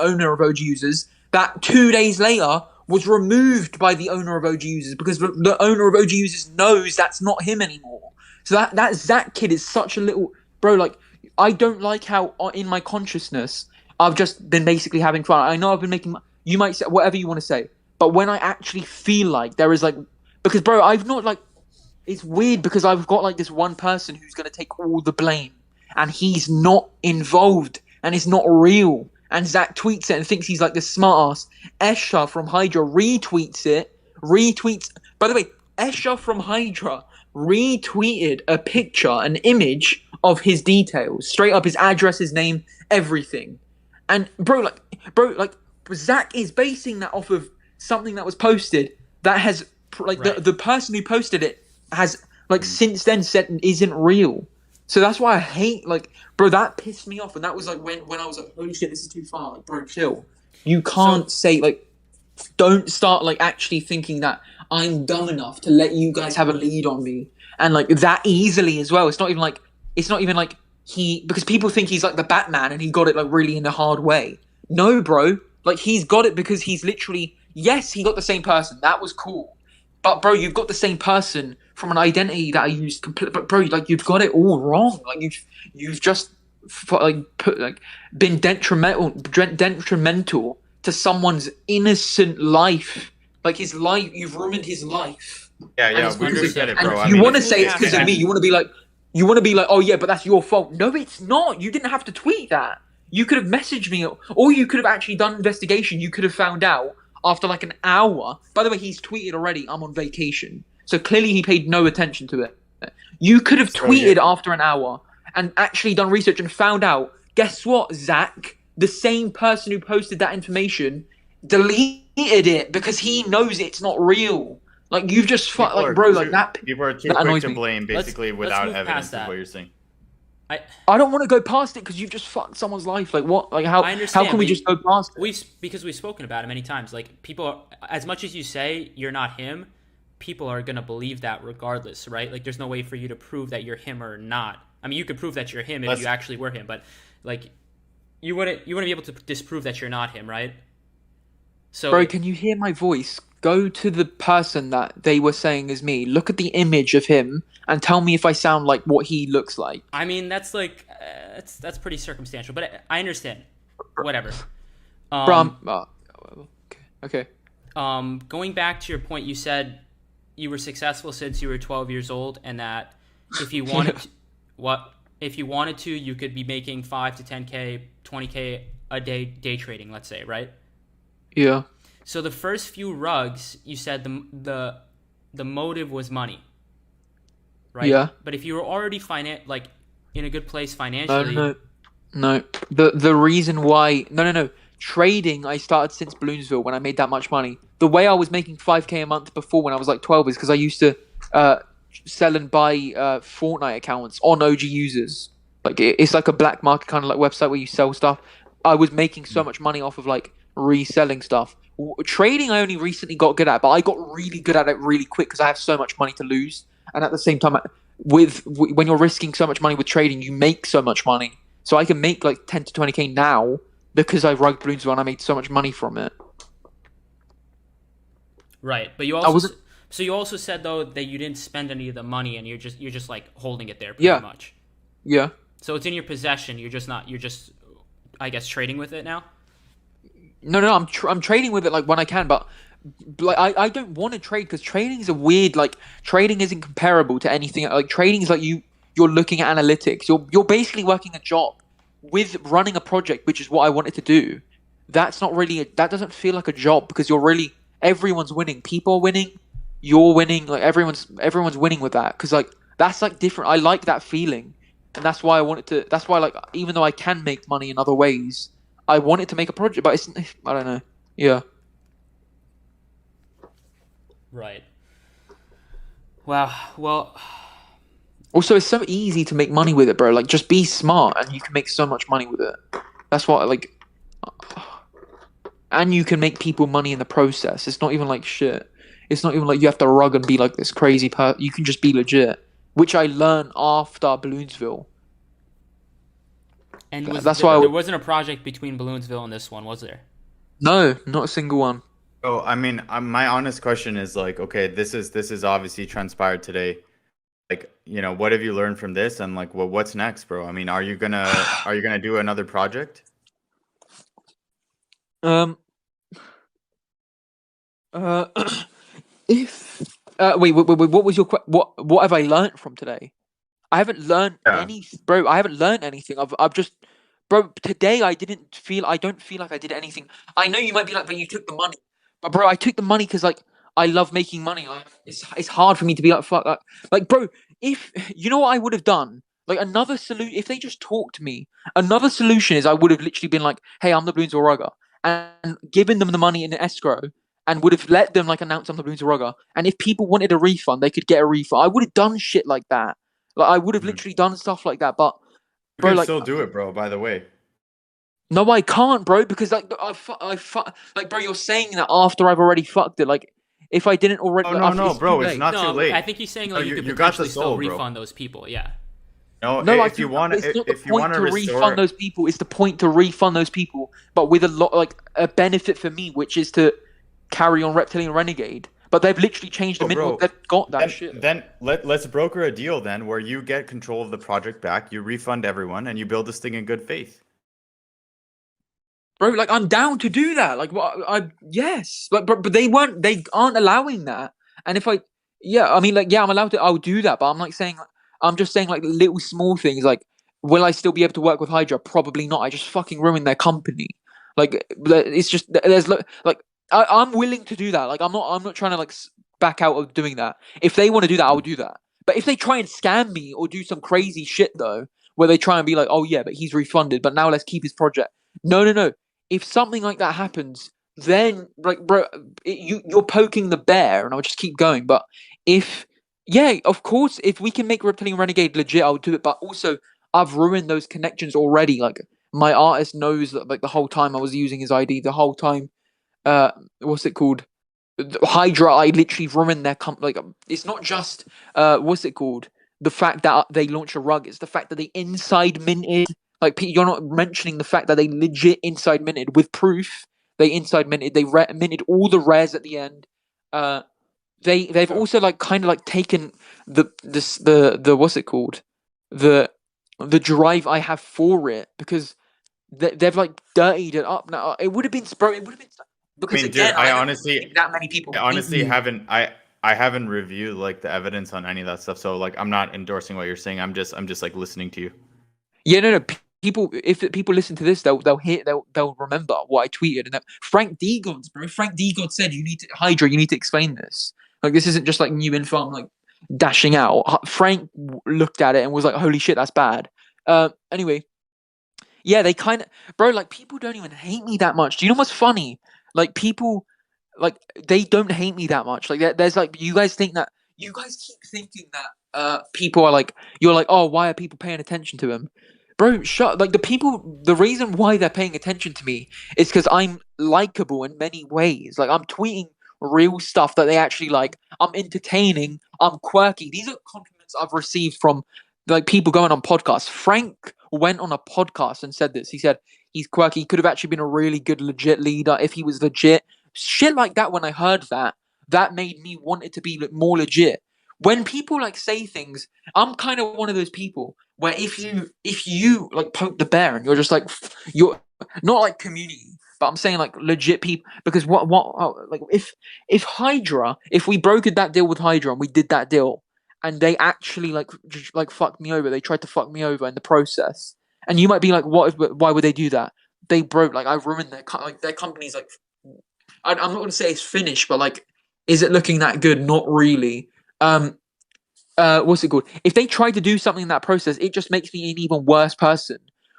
owner of OG users, that 2 days later was removed by the owner of OG users because the owner of OG users knows that's not him anymore. So that Zach kid is such a little bro. Like, I don't like how in my consciousness I've just been basically having fun. I know I've been making you might say whatever you want to say. But when I actually feel like there is like, because bro, I've not like, it's weird because I've got like this one person who's gonna take all the blame, and he's not involved, and it's not real. And Zach tweets it and thinks he's like this smart ass. Escher from Hydra retweets it. By the way, Escher from Hydra retweeted a picture, an image of his details, straight up his address, his name, everything. And bro, Zach is basing that off of something that was posted that has like the person who posted it has like since then said it isn't real. So that's why I hate bro, that pissed me off, and that was like when I was like, holy shit, this is too far, like bro, chill. You can't say don't start actually thinking that I'm dumb enough to let you guys have a lead on me, and that easily as well. It's not even like he, because people think he's like the Batman and he got it really in a hard way. No, bro, he's got it because he's literally, yes, he got the same person. That was cool. But bro, you've got the same person from an identity that I used completely. But bro, you've got it all wrong. You've just been detrimental to someone's innocent life. His life, you've ruined his life. Yeah, we just said it, bro. And you want to say it's because of me. You want to be like, oh yeah, but that's your fault. No, it's not. You didn't have to tweet that. You could have messaged me, or you could have actually done investigation. You could have found out after an hour. By the way, he's tweeted already, I'm on vacation. So clearly he paid no attention to it. You could have tweeted after an hour and actually done research and found out, guess what, Zach? The same person who posted that information deleted it because he knows it's not real. You've just bro, that. People are too quick to blame, basically, without evidence is what you're saying. I don't want to go past it because you've just fucked someone's life. How can we just go past it? Because we've spoken about it many times. People, as much as you say you're not him, people are gonna believe that regardless, right? There's no way for you to prove that you're him or not. I mean, you could prove that you're him if you actually were him, but you wouldn't be able to disprove that you're not him, right? So, bro, can you hear my voice? Go to the person that they were saying is me. Look at the image of him and tell me if I sound like what he looks like. I mean, that's that's pretty circumstantial, but I understand. Whatever. Okay. Going back to your point, you said you were successful since you were 12 years old, and that if you wanted if you wanted to, you could be making 5 to 10K, 20K a day trading, let's say, right? Yeah. So the first few rugs, you said the motive was money, right? Yeah. But if you were already in a good place financially, no. The reason why trading I started since Balloonsville when I made that much money. The way I was making 5K a month before when I was 12 is because I used to sell and buy Fortnite accounts on OG users. It's like a black market kind of website where you sell stuff. I was making so much money off of reselling stuff. Trading I only recently got good at, but I got really good at it really quick because I have so much money to lose. And at the same time, when you're risking so much money with trading, you make so much money. So I can make 10 to 20K now because I rugged Balloonsville and I made so much money from it. Right, but you also said though that you didn't spend any of the money and you're just holding it there pretty much. Yeah. So it's in your possession. You're just I guess trading with it now. No, I'm trading with it when I can, but I don't want to trade because trading is a weird trading isn't comparable to anything. Trading is you're looking at analytics. You're basically working a job with running a project, which is what I wanted to do. That's not really that doesn't feel like a job because everyone's winning. People are winning. You're winning. Everyone's winning with that because that's different. I like that feeling, and that's why I wanted to. That's why even though I can make money in other ways, I wanted to make a project, but I don't know. Yeah. Right. Wow. Well. Also, it's so easy to make money with it, bro. Just be smart, and you can make so much money with it. That's what and you can make people money in the process. It's not even shit. It's not even you have to rug and be this crazy person. You can just be legit, which I learned after Balloonsville. And there wasn't a project between Balloonsville and this one, was there? No, not a single one. Oh, I mean, my honest question is okay, this is obviously transpired today. What have you learned from this, and what's next, bro? I mean, are you gonna do another project? Uh, if wait, what was your what have I learned from today? I haven't learned Yeah. any, bro. I haven't learned anything. I've just, bro. Today I didn't feel. I don't feel like I did anything. I know you might be like, but you took the money. But bro, I took the money because like I love making money. It's hard for me to be like fuck like bro. If you know what I would have done, like another solution. If they just talked to me, another solution is I would have literally been like, hey, I'm the Balloonsville Rugger, and given them the money in escrow. And would have let them like announce I'm the Balloonsville Rugger. And if people wanted a refund, they could get a refund. I would have done shit like that. Like I would have Mhm. literally done stuff like that, but You bro, can like still do it, bro. By the way. no, I can't, bro, because like like bro, you're saying that after I've already fucked it. Like if I didn't already, Oh no, no, it's too bro. It's late. not too No, late. I think he's saying No, like you could you got the potentially still soul, bro. refund those people. Yeah. No, No, I if you think want, it's not the if you point want to to restore, refund those people. It's the point to refund those people, but with a lot like a benefit for me, which is to carry on Reptilian Renegade. But they've literally changed the oh, minimal. bro. They've got that Then, shit. then let's broker a deal then where you get control of the project back, you refund everyone, and you build this thing in good faith. Bro, like I'm down to do that. Like what yes. But they aren't allowing that. And if I yeah, I mean like yeah, I'm allowed to I'll do that, but I'm like saying I'm just saying like little small things like will I still be able to work with Hydra? Probably not. I just fucking ruined their company. Like it's just there's like I'm willing to do that. Like I'm not trying to like back out of doing that. If they want to do that, I'll do that. But if they try and scam me or do some crazy shit though, where they try and be like, "Oh yeah, but he's refunded, but now let's keep his project." No. If something like that happens, then like bro, you're poking the bear, and I'll just keep going. But if yeah, of course, if we can make Reptilian Renegade legit, I'll do it. But also, I've ruined those connections already. Like my artist knows that like the whole time I was using his ID, the whole time. What's it called? Hydra. I literally ruined their like. It's not just what's it called? The fact that they launch a rug. It's the fact that they inside minted. Like you're not mentioning the fact that they legit inside minted with proof. They inside minted. They minted all the rares at the end. They've Yeah. also like kind of like taken the what's it called? The drive I have for it because they've like dirtied it up now. It would have been bro. It would have been I because mean, dude, again I don't think that many people I hate honestly me. haven't, I haven't reviewed like the evidence on any of that stuff. So like, I'm not endorsing what you're saying. I'm just like listening to you. Yeah, no. People, if people listen to this, they'll remember what I tweeted. And that Frank D Gods, bro. Frank D God said, "You need to Hydra. You need to explain this. Like this isn't just like new info. I'm like dashing out." Frank looked at it and was like, "Holy shit, that's bad." Anyway, yeah, they kind of, bro. Like people don't even hate me that much. Do you know what's funny? Like people, like they don't hate me that much. Like there's like you guys keep thinking that people are like you're like oh why are people paying attention to him, bro? Shut like the reason why they're paying attention to me is because I'm likable in many ways. Like I'm tweeting real stuff that they actually like. I'm entertaining. I'm quirky. These are compliments I've received from like people going on podcasts. Frank went on a podcast and said this. He said he's quirky. He could have actually been a really good legit leader if he was legit. Shit like that. When I heard that, that made me want it to be like, more legit. When people like say things, I'm kind of one of those people where if you like poke the bear and you're just like you're not like community, but I'm saying like legit people because like if Hydra if we brokered that deal with Hydra and we did that deal and they actually like just, like fucked me over, they tried to fuck me over in the process, and you might be like, why would they do that? They broke like I ruined like their company's like I'm not going to say it's finished, but like, is it looking that good? Not really. Um, what's it called? If they try to do something in that process, it just makes me an even worse person.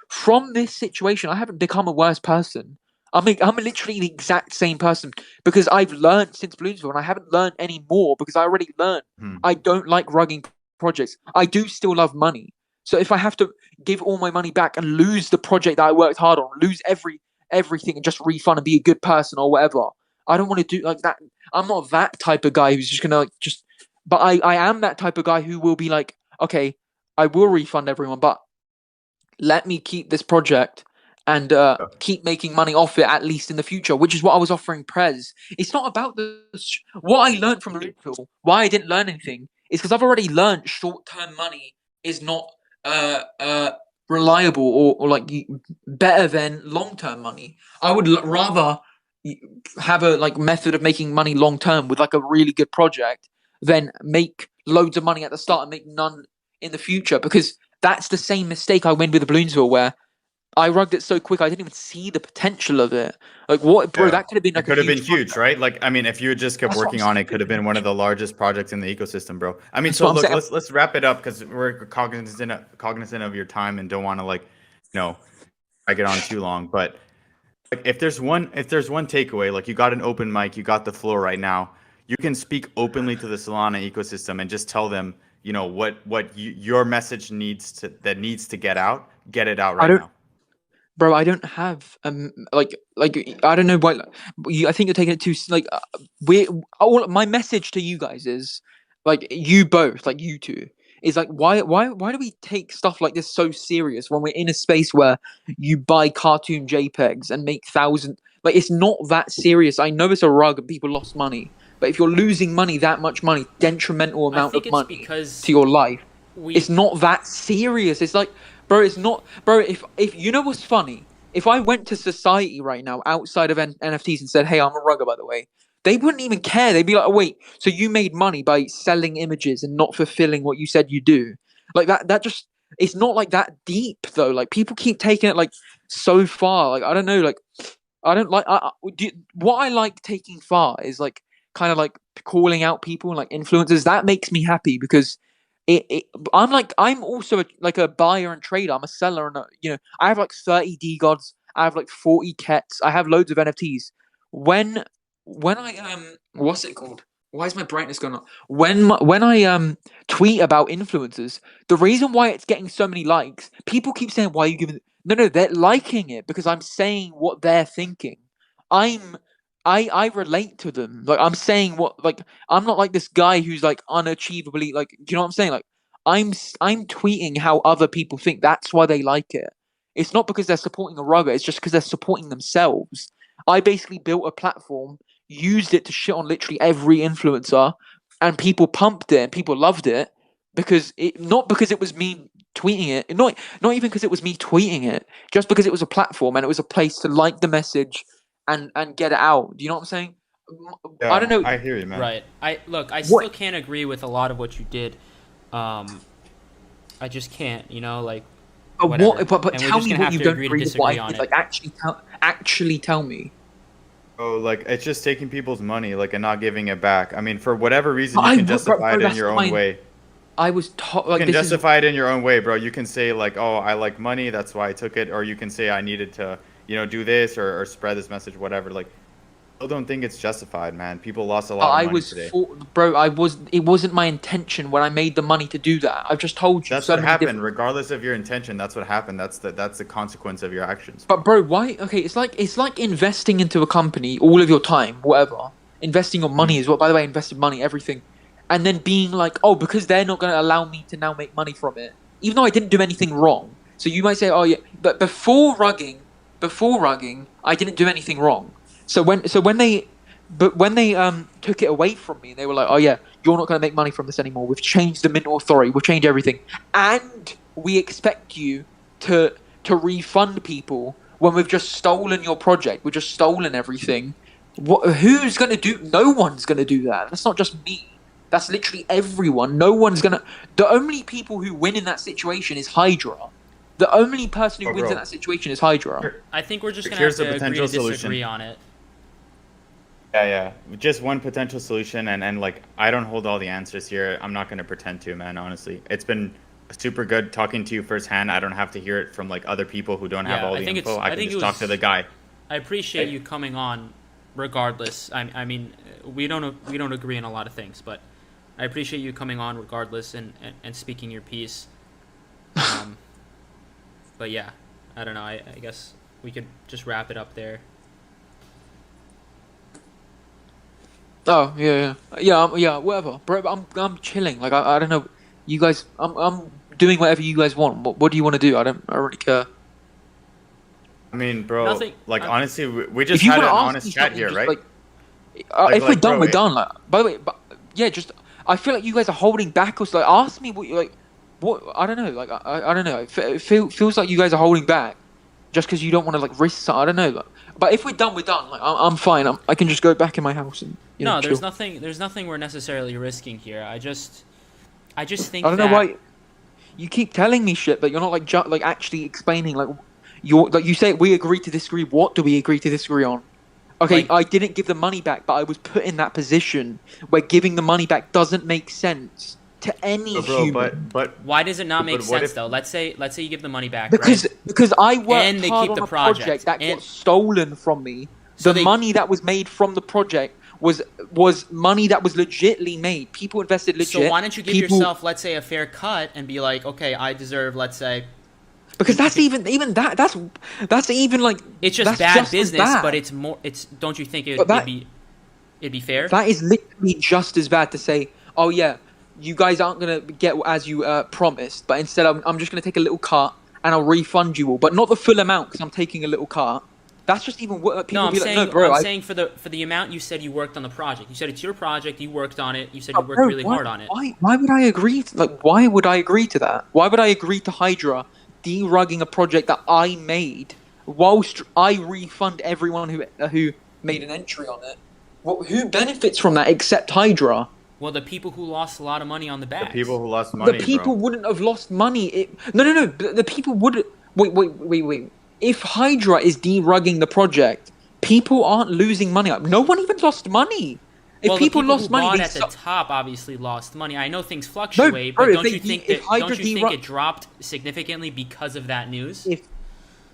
From this situation, I haven't become a worse person. I'm literally the exact same person because I've learned since Balloonsville, and I haven't learned any more because I already learned. Hmm. I don't like rugging projects. I do still love money. So if I have to give all my money back and lose the project that I worked hard on, lose everything and just refund and be a good person or whatever, I don't want to do like that. I'm not that type of guy who's just gonna like just. But I am that type of guy who will be like, okay, I will refund everyone, but let me keep this project and keep making money off it at least in the future, which is what I was offering Prez. It's not about what I learned from Liverpool. Why I didn't learn anything is because I've already learned short-term money is not uh, uh, reliable or like better than long-term money. I would rather have a like method of making money long term with like a really good project, then make loads of money at the start and make none in the future. Because that's the same mistake I made with the Balloonsville, where I rugged it so quick I didn't even see the potential of it. Like what, bro? Yeah. That could have been like It could have been huge huge, project. right? Like, I mean, if you had just kept That's what I'm working on it, saying. could have been one of the largest projects in the ecosystem, bro. I mean, That's so what I'm look, saying. let's wrap it up because we're cognizant of your time and don't want to like, drag it on too long. But like, if there's one takeaway, like you got an open mic, you got the floor right now, you can speak openly to the Solana ecosystem and just tell them, your message needs to get it out I right don't, now. bro. I don't have like I don't know why. I think you're taking it too like we. All my message to you guys is like you both, like you two, is like why do we take stuff like this so serious when we're in a space where you buy cartoon JPEGs and make thousand. Like it's not that serious. I know it's a rug and people lost money, but if you're losing money, that much money, detrimental I amount think of it's money because to your life, we it's not that serious. It's like, bro, it's not, bro. If you know what's funny, if I went to society right now outside of NFTs and said, "Hey, I'm a rugger," by the way, they wouldn't even care. They'd be like, "Oh, wait, so you made money by selling images and not fulfilling what you said you do?" Like that. That just it's not like that deep though. Like people keep taking it like so far. Like I don't know. Like I don't like. What I like taking far is like kind of like calling out people and like influencers. That makes me happy because I'm also like a buyer and trader. I'm a seller and I have like 30 D gods. I have like 40 kets. I have loads of NFTs. When I what's it called? Why is my brightness going up? When I tweet about influencers, the reason why it's getting so many likes, people keep saying, "Why are you giving?" No, they're liking it because I'm saying what they're thinking. I'm I relate to them. Like I'm saying what like I'm not like this guy who's like unachievably like you know what I'm saying? Like I'm tweeting how other people think. That's why they like it. It's not because they're supporting a rugger. It's just because they're supporting themselves. I basically built a platform, used it to shit on literally every influencer, and people pumped it and people loved it because it not because it was me tweeting it, not even because it was me tweeting it, just because it was a platform and it was a place to like the message and get it out. Do you know what I'm saying? I don't Yeah, know. I hear you, man. right. I What? still can't agree with a lot of what you did. I just can't. Like But whatever. what? But And we're tell just me gonna what have you to don't agree to agree with. What I disagree on did. it. Like actually tell me. Oh, like it's just taking people's money, like and not giving it back. I mean, for whatever reason, But you I can would, justify it in that's your not own my. way. I was You like can this is. justify it in your own way, bro. You can say like, "Oh, I like money, that's why I took it," or you can say I needed to, do this or spread this message, whatever. Like, I don't think it's justified, man. People lost a lot of I money was today. bro. It wasn't my intention when I made the money to do that. I've just told you That's so what many happened. different. Regardless of your intention, that's what happened. That's the consequence of your actions. But bro, why? Okay, it's like investing into a company, all of your time, whatever. Investing your money Mhm. is what. By the way, invested money, everything, and then being like, oh, because they're not going to allow me to now make money from it, even though I didn't do anything wrong. So you might say, oh yeah, but before rugging, I didn't do anything wrong. When they took it away from me, they were like, oh yeah, you're not going to make money from this anymore. We've changed the mint authority. We've changed everything, and we expect you to refund people when we've just stolen your project. We've just stolen everything. Who's going to do? No one's going to do that. That's not just me. That's literally everyone. No one's going to. The only people who win in that situation is Hydra. The only person who Oh, wins in bro. that situation is Hydra. I think we're just gonna Here's have the to agree potential to disagree solution. on it. Yeah. Just one potential solution, and like I don't hold all the answers here. I'm not gonna pretend to, man. Honestly, it's been super good talking to you firsthand. I don't have to hear it from like other people who don't have Yeah, all I the think info. it's- I I can think just it talk to was- the guy. I appreciate Right. you coming on, regardless. I mean, we don't agree on a lot of things, but I appreciate you coming on regardless and speaking your piece. But yeah, I don't know. I guess we could just wrap it up there. Oh yeah, whatever, bro. I'm chilling. Like I don't know, you guys. I'm doing whatever you guys want. What do you want to do? I don't really care. I mean, bro, Nothing- like I'm- honestly, we If just you had want an to ask honest me chat something, here, just right? like if we're Like, done, bro, we're done. Like by the way, yeah, just I feel like you guys are holding back. Or so, like ask me what you like. What I don't know. Like I don't know. It feels like you guys are holding back. just because you don't want to like risk something. I don't know. But if we're done, we're done. Like I'm fine. I can just go back in my house and No, chill. there's nothing we're necessarily risking here. I just think I don't that know why you keep telling me shit, but you're not like actually explaining like you say we agree to disagree. What do we agree to disagree on? Okay, Like- I didn't give the money back, but I was put in that position where giving the money back doesn't make sense to any Bro, human. but Why does it not make But what sense if- though? Let's say you give the money back, Because right? because I worked And they hard keep on the a project, that and- got stolen from me. So The they- money that was made from the project was money that was legitly made. People invested legit. So why don't you give People- yourself, let's say, a fair cut and be like, okay, I deserve, let's say, because that's even that's even like it's just that's bad just as business, bad. but it's more. It's don't you think But it'd be fair? That is literally just as bad to say, oh yeah, you guys aren't gonna get as you promised, but instead I'm just gonna take a little cut and I'll refund you all, but not the full amount because I'm taking a little cut. That's just even what people No, I'm be saying like, no, bro. I'm saying for the amount you said you worked on the project. You said it's your project. You worked on it. You said you worked Bro, really hard on it. Why would I agree? Why would I agree to that? Why would I agree to Hydra derugging a project that I made whilst I refund everyone who made an entry on it? Who benefits from that except Hydra? Well, the people who lost a lot of money on the the bags. people who lost money, The people bro. wouldn't have lost money. No. The people wouldn't. Wait. If Hydra is derugging the project, people aren't losing money. No one even lost money. If Well, people the people lost who money, bought they at the suck. top obviously lost money. I know things fluctuate, bro, but if don't they you de- think if that Hydra don't you think derug- it dropped significantly because of that news?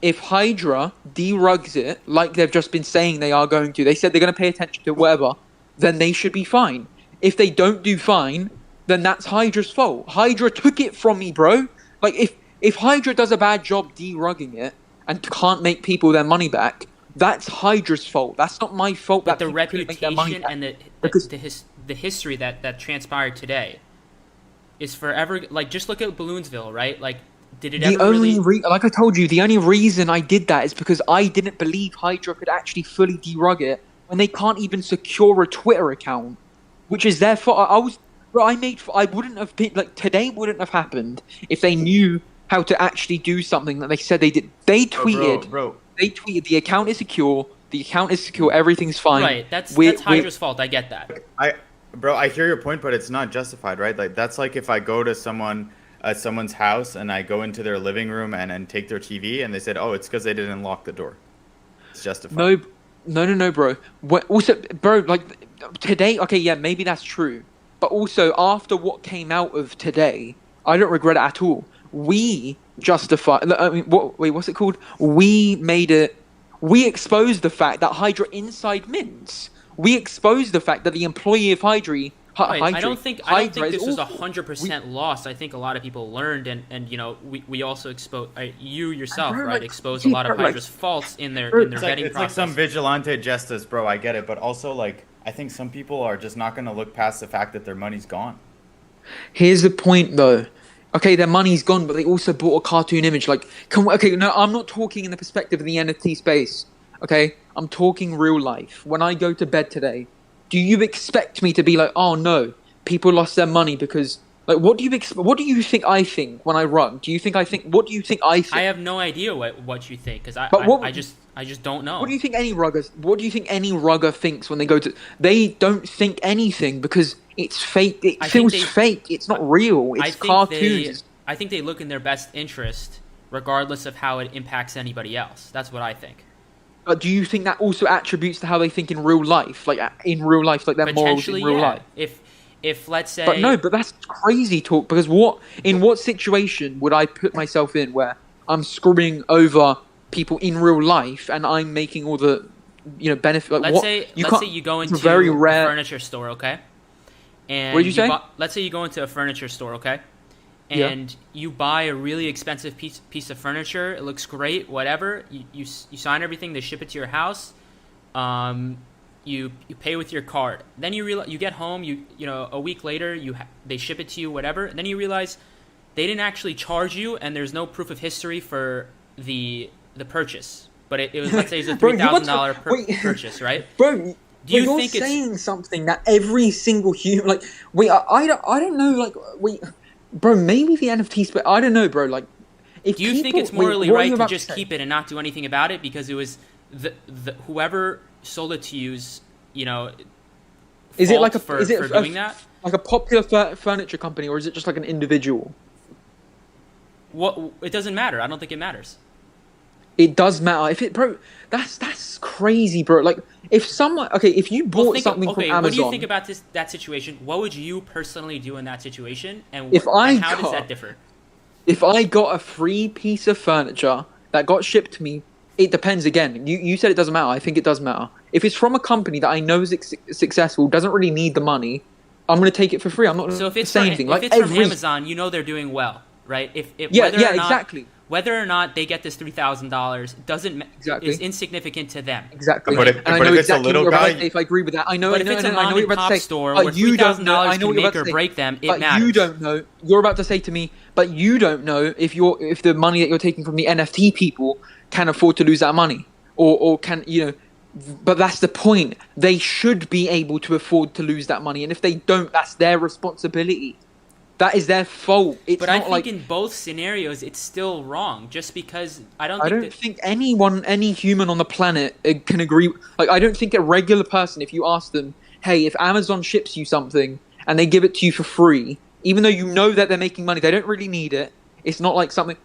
If Hydra derugs it, like they've just been saying they are going to, they said they're going to pay attention to whatever, then they should be fine. If they don't do fine, then that's Hydra's fault. Hydra took it from me, bro. Like, if Hydra does a bad job derugging it and can't make people their money back, that's Hydra's fault. That's not my fault. But that the people couldn't make their money reputation back. and Because- the history that transpired today is forever. Like, just look at Balloonsville, right? Like, did it The ever only really? like I told you, the only reason I did that is because I didn't believe Hydra could actually fully derug it when they can't even secure a Twitter account, which is their fault. I wouldn't have been like today wouldn't have happened if they knew how to actually do something that they said they did. They tweeted, bro. they tweeted the account is secure. The account is secure. Everything's fine. Right, that's We're- Hydra's fault. I get that. I hear your point, but it's not justified, right? Like that's like if I go to someone's house and I go into their living room and take their TV and they said, "Oh, it's because they didn't lock the door." It's justified. No, bro. Also, bro, like today. Okay, yeah, maybe that's true. But also, after what came out of today, I don't regret it at all. We justify. I mean, what's it called? We made it. We exposed the fact that Hydra inside mints. We exposed the fact that the employee of Hydra. Right, I don't think Hydra this is was awful. 100% lost. I think a lot of people learned, and you know, we also exposed you yourself, Bro, right? like, exposed a lot of bro, like- Hydra's faults in their Bro, in their It's like, vetting it's like process. some vigilante justice, bro. I get it, but also like I think some people are just not gonna look past the fact that their money's gone. Here's the point, though. Okay, their money's gone, but they also bought a cartoon image. Like, no, I'm not talking in the perspective of the NFT space. Okay, I'm talking real life. When I go to bed today, do you expect me to be like, oh no, people lost their money because, like, what do you think I think when I run? Do you think I think? What do you think I think? I have no idea what you think because But what- I just don't know. What do you think any ruggers? What do you think any rugger thinks when they go to? They don't think anything because it's fake. It I think feels they- fake. It's not real. I It's think cartoons. I think they look in their best interest, regardless of how it impacts anybody else. That's what I think. But do you think that also attributes to how they think in real life? Like in real life, like their morals in Potentially, real yeah. life. If let's say, But no, but that's crazy talk. Because in what situation would I put myself in where I'm screwing over people in real life and I'm making all the, benefit? Like, let's say you go into it's very a rare. furniture store, okay? And What did you say? Let's say you go into a furniture store, okay? Yeah. And you buy a really expensive piece of furniture. It looks great, whatever. You sign everything. They ship it to your house. You pay with your card. Then you get home. A week later they ship it to you, whatever. And then you realize they didn't actually charge you, and there's no proof of history for the purchase. But it was, let's say it's a Bro, you want $3,000 to- wait. purchase, right? Bro, Do you you're think it's saying something that every single human I don't know, like bro, maybe the NFTs, but I don't know, bro. Like, Do you think it's morally right to just keep it and not do anything about it because it was the whoever sold it to you's, you know, is it like a for doing that? Like a popular furniture company, or is it just like an individual? What? It doesn't matter. I don't think it matters. It does matter. If it, bro, that's crazy, bro. Like, if someone, okay, if you bought something from Amazon. What do you think about that situation? What would you personally do in that situation? And how does that differ? If I got a free piece of furniture that got shipped to me, it depends again. You said it doesn't matter. I think it does matter. If it's from a company that I know is successful, doesn't really need the money, I'm going to take it for free. I'm not going to say anything. If it's from Amazon, you know they're doing well, right? Exactly. Whether or not they get this $3,000 is insignificant to them. Exactly. But if it's a little guy, if I agree with that, I know. But if it's a mom and pop store where $3,000 can make or break them, it matters. You don't know. You're about to say to me, but you don't know if the money that you're taking from the NFT people can afford to lose that money, or can, you know. But that's the point. They should be able to afford to lose that money, and if they don't, that's their responsibility. That is their fault. But I think in both scenarios, it's still wrong. Just because I don't think any human on the planet can agree. Like, I don't think a regular person, if you ask them, hey, if Amazon ships you something and they give it to you for free, even though you know that they're making money, they don't really need it. It's not like something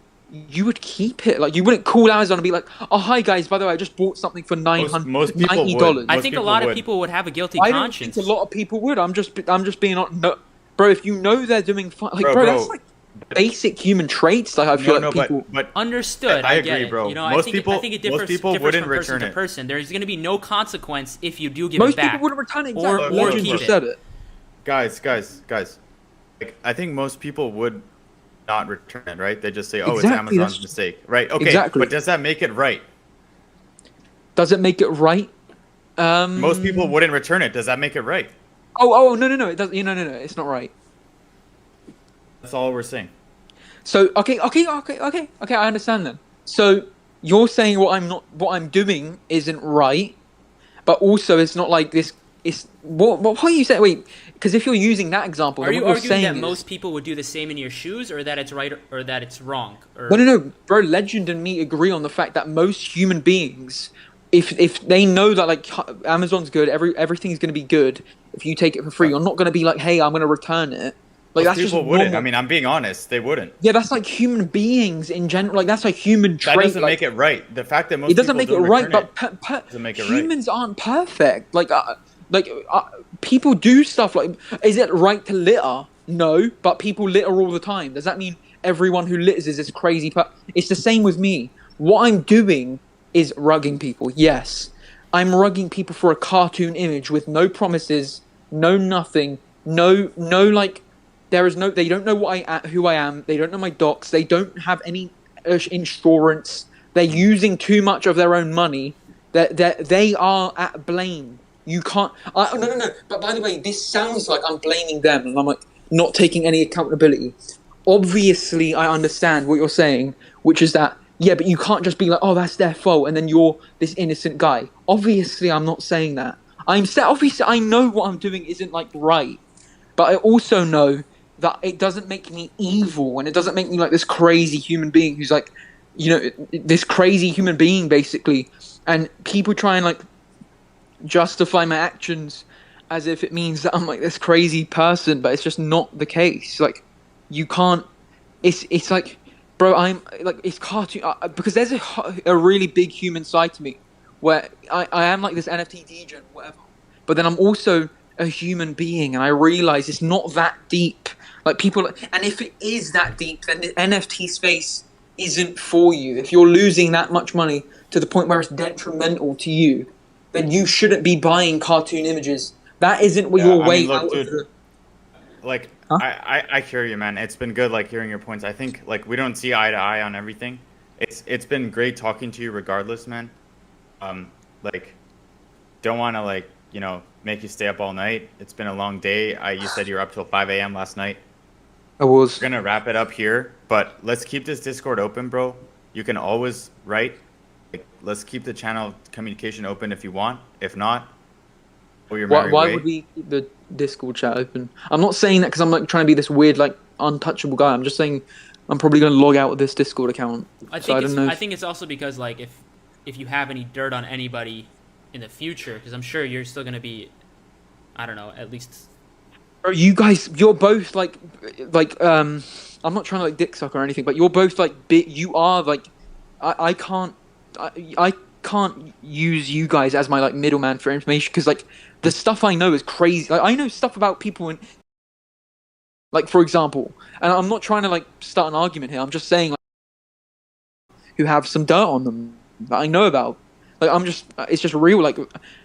you would keep it. Like, you wouldn't call Amazon and be like, oh, hi guys, by the way, I just bought something for $90. I think a lot of people would have a guilty conscience. I don't think a lot of people would. I'm just being no. Bro, if you know they're doing fine, like, bro, that's like basic human traits. Like, I feel like people. But understood. I agree, bro. You know, most I think it differs wouldn't from return person it. to person. There's going to be no consequence if you do give it back. Most people wouldn't return it. Exactly. Or keep it. Guys. Like, I think most people would not return it, right? They just say, "Oh, exactly, it's Amazon's mistake," right? Okay, exactly. But does that make it right? Does it make it right? Most people wouldn't return it. Does that make it right? Oh, no. It doesn't. No. It's not right. That's all we're saying. So okay. I understand then. So you're saying what I'm doing isn't right, but also it's not like this. It's what are you saying? Wait, because if you're using that example, are you arguing that most people would do the same in your shoes, or that it's right, or that it's wrong? No, bro. Legend and me agree on the fact that most human beings, if they know that like Amazon's good, everything's going to be good. If you take it for free, you're not going to be like, hey, I'm going to return it. Like, most people wouldn't. I mean, I'm being honest. They wouldn't. Yeah, that's like human beings in general. Like, that's like human trait. That doesn't make it right. The fact that most it doesn't make it right, but doesn't make it humans aren't perfect. Like people do stuff. Like, is it right to litter? No, but people litter all the time. Does that mean everyone who litters is this crazy? It's the same with me. What I'm doing is rugging people. Yes, I'm rugging people for a cartoon image with no promises, no nothing, no like. There is no. They don't know who I am. They don't know my docs. They don't have any insurance. They're using too much of their own money. They are at blame. You can't. No. But by the way, this sounds like I'm blaming them, and I'm like not taking any accountability. Obviously, I understand what you're saying, which is that but you can't just be like, oh, that's their fault, and then you're this innocent guy. Obviously, I'm not saying that. Obviously, I know what I'm doing isn't like right, but I also know that it doesn't make me evil, and it doesn't make me like this crazy human being who's like, you know, this crazy human being basically. And people try and like justify my actions as if it means that I'm like this crazy person, but it's just not the case. Like, you can't. It's like, bro, I'm like, it's cartoon because there's a really big human side to me where I am like this NFT degen, whatever, but then I'm also a human being, and I realize it's not that deep. Like, people, and if it is that deep, then the NFT space isn't for you. If you're losing that much money to the point where it's detrimental to you, then you shouldn't be buying cartoon images. That isn't what your way out of the... Like, huh? I hear you, man. It's been good, like, hearing your points. I think, like, we don't see eye to eye on everything. It's been great talking to you regardless, man. Like, don't want to, like, you know, make you stay up all night. It's been a long day. You said you were up till 5 a.m. last night. I was. We're gonna wrap it up here, but let's keep this Discord open, bro. You can always write. Like, let's keep the channel communication open if you want. If not, why would we keep the Discord chat open? I'm not saying that because I'm like trying to be this weird like untouchable guy. I'm just saying I'm probably going to log out of this Discord account. I So I think don't know. I think it's also because like if you have any dirt on anybody in the future, because I'm sure you're still gonna be, I don't know, at least. Bro, you guys, you're both like I'm not trying to like dick suck or anything, but you're both like big. You are like, I can't, I can't use you guys as my like middleman for information because like the stuff I know is crazy. Like I know stuff about people in, like for example, and I'm not trying to like start an argument here. I'm just saying like, who have some dirt on them that I know about. Like it's just real. Like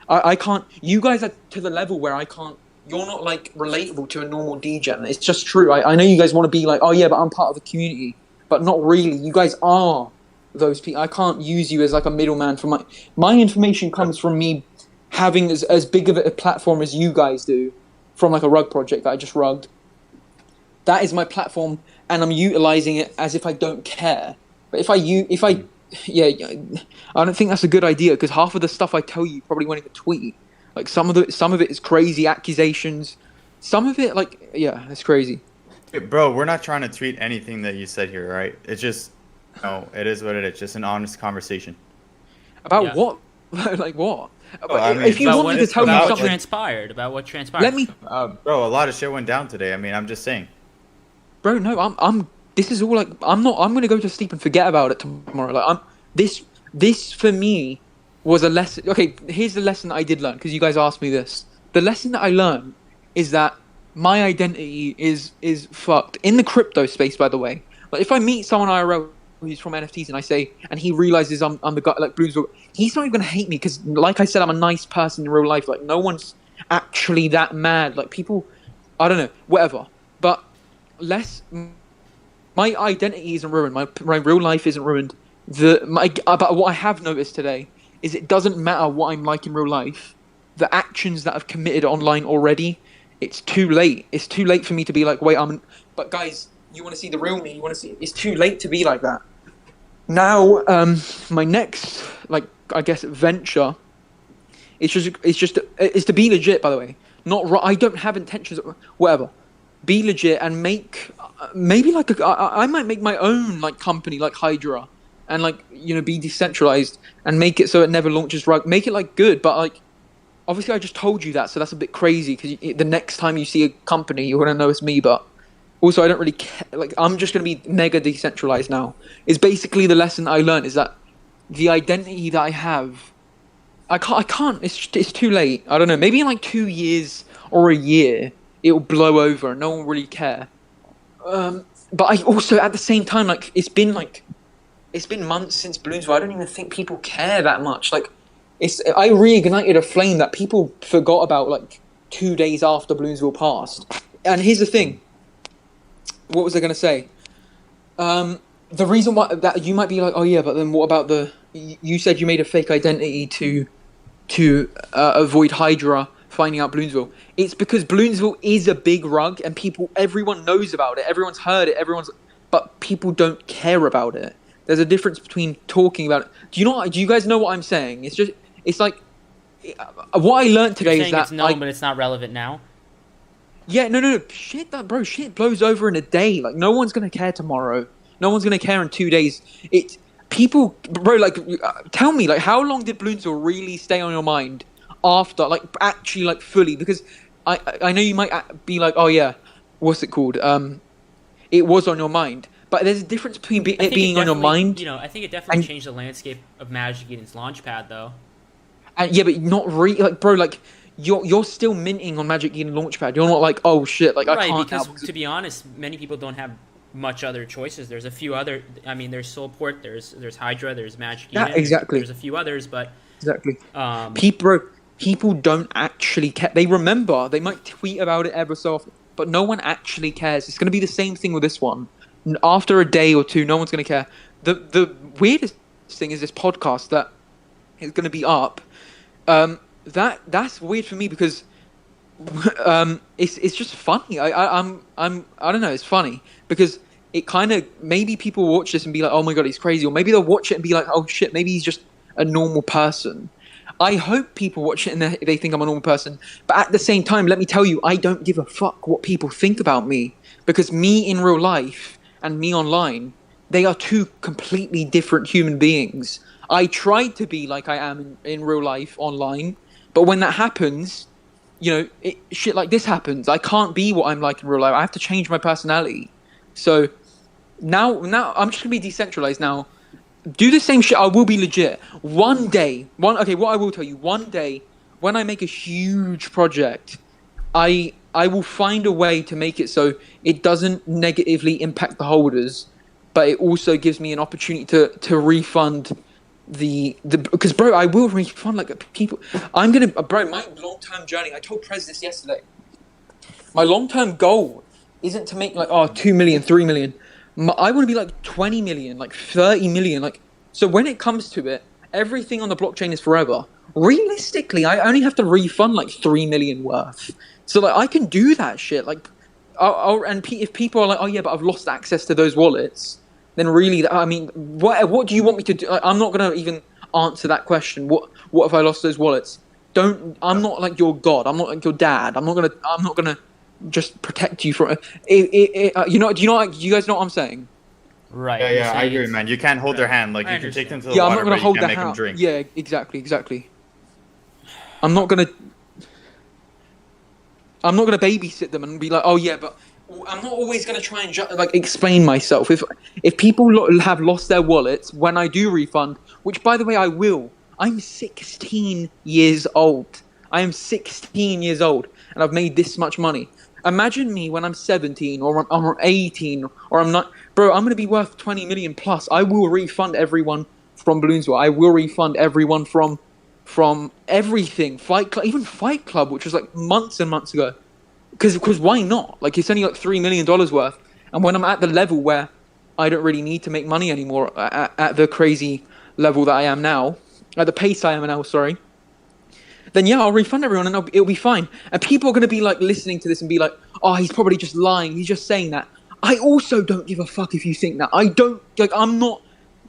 I can't. You guys are to the level where I can't. You're not like relatable to a normal DJ. It's just true. I know you guys want to be like, oh yeah, but I'm part of the community, but not really. You guys are those people. I can't use you as like a middleman for my information comes from me having as big of a platform as you guys do from like a rug project that I just rugged. That is my platform, and I'm utilizing it as if I don't care. But if I don't think that's a good idea because half of the stuff I tell you probably won't even tweet. Like some of it is crazy accusations. Some of it, like, yeah, it's crazy. Bro, we're not trying to tweet anything that you said here, right? It's just, no, it is what it is. Just an honest conversation. About what? Like what? I mean, if you about want me to tell you about something, about what transpired. let me, bro. A lot of shit went down today. I mean, I'm just saying. bro. No, I'm. This is all like I'm not. I'm gonna go to sleep and forget about it tomorrow. Like this for me was a lesson. Okay, here's the lesson that I did learn because you guys asked me this. The lesson that I learned is that my identity is fucked in the crypto space. By the way, like if I meet someone IRL who's from NFTs and I say, and he realizes I'm the guy like Balloonsville, he's not even gonna hate me because, like I said, I'm a nice person in real life. Like no one's actually that mad. Like people, I don't know, whatever. But my identity isn't ruined. My real life isn't ruined. But what I have noticed today is it doesn't matter what I'm like in real life. The actions that I've committed online already, it's too late. It's too late for me to be like, wait, but guys, you want to see the real me? You want to see? It's too late to be like that. Now, my next, like, I guess, venture, it's to be legit. By the way, I don't have intentions. Whatever. Be legit and make maybe like I might make my own like company like Hydra and like be decentralized and make it so it never launches rug. Make it like good, but like obviously I just told you that, so that's a bit crazy because the next time you see a company you're gonna know it's me. But also I don't really care. Like I'm just gonna be mega decentralized now. Is basically the lesson I learned is that the identity that I have, I can't. It's too late. I don't know. Maybe in like 2 years or a year it'll blow over and no one will really care. But I also at the same time like it's been months since Balloonsville. I don't even think people care that much. Like I reignited a flame that people forgot about like 2 days after Balloonsville passed. And here's the thing. What was I gonna say? The reason why that you might be like, oh yeah, but then what about you said you made a fake identity to avoid Hydra finding out Balloonsville. It's because Balloonsville is a big rug and everyone knows about it. Everyone's heard it. But people don't care about it. There's a difference between talking about it. Do you guys know what I'm saying? It's like what I learned today is that it's known, but it's not relevant now. Yeah, no. Shit blows over in a day. Like no one's gonna care tomorrow. No one's gonna care in 2 days. It's people, bro. Like, tell me, like, how long did Balloonsville really stay on your mind after, like, actually, like, fully? Because I know you might be like, oh yeah, what's it called? It was on your mind, but there's a difference between it being on your mind. I think it definitely changed the landscape of Magic Eden's launchpad, though. And yeah, but not really, like, bro, like. You're still minting on Magic Eden Launchpad. You're not like, oh shit, like I can't because to be honest, many people don't have much other choices. There's a few other. I mean, there's Soulport, there's Hydra, there's Magic Eden. Yeah, exactly. There's a few others, but exactly. People don't actually care. They remember. They might tweet about it ever so often, but no one actually cares. It's going to be the same thing with this one. After a day or two, no one's going to care. The weirdest thing is this podcast that is going to be up. That's weird for me because it's just funny. I don't know. It's funny because it kind of maybe people watch this and be like, oh my god, he's crazy, or maybe they'll watch it and be like, oh shit, maybe he's just a normal person. I hope people watch it and they think I'm a normal person, but at the same time, let me tell you, I don't give a fuck what people think about me. because me in real life and me online, they are two completely different human beings. I tried to be like I am in real life online, but when that happens, shit like this happens. I can't be what I'm like in real life. I have to change my personality. So now I'm just gonna be decentralized now. Do the same shit. I will be legit. One day, what I will tell you, one day when I make a huge project, I will find a way to make it so it doesn't negatively impact the holders, but it also gives me an opportunity to refund the because bro, I will refund like people. I'm gonna bro, my long-term journey. I told Prez this yesterday. My long-term goal isn't to make like 2 million, 3 million. I want to be like 20 million, like 30 million. Like, so when it comes to it, everything on the blockchain is forever. Realistically, I only have to refund like 3 million worth. So like I can do that shit. Like, if people are like, oh yeah, but I've lost access to those wallets, then really, I mean, what do you want me to do? Like, I'm not gonna even answer that question. What if I lost those wallets? I'm not like your god. I'm not like your dad. I'm not gonna just protect you from it. Do you guys know what I'm saying? Right. Yeah, I agree, man. You can't hold their hand. Like, you can take them to the I'm water, not gonna but hold you can't their make them hand. drink. Yeah, exactly. I'm not gonna babysit them and be like, oh yeah, but I'm not always gonna try and explain myself. If people have lost their wallets when I do refund, which by the way I will. I'm 16 years old. I am 16 years old, and I've made this much money. Imagine me when I'm 17 or I'm 18 or I'm not. Bro, I'm going to be worth 20 million plus. I will refund everyone from Balloonsville. I will refund everyone from everything. Even Fight Club, which was like months and months ago. Because why not? Like, it's only like $3 million worth. And when I'm at the level where I don't really need to make money anymore at the crazy level that I am now, at the pace I am now, sorry, then yeah, I'll refund everyone and it'll be fine. And people are going to be like listening to this and be like, oh, he's probably just lying. He's just saying that. I also don't give a fuck if you think that. I don't, like, I'm not,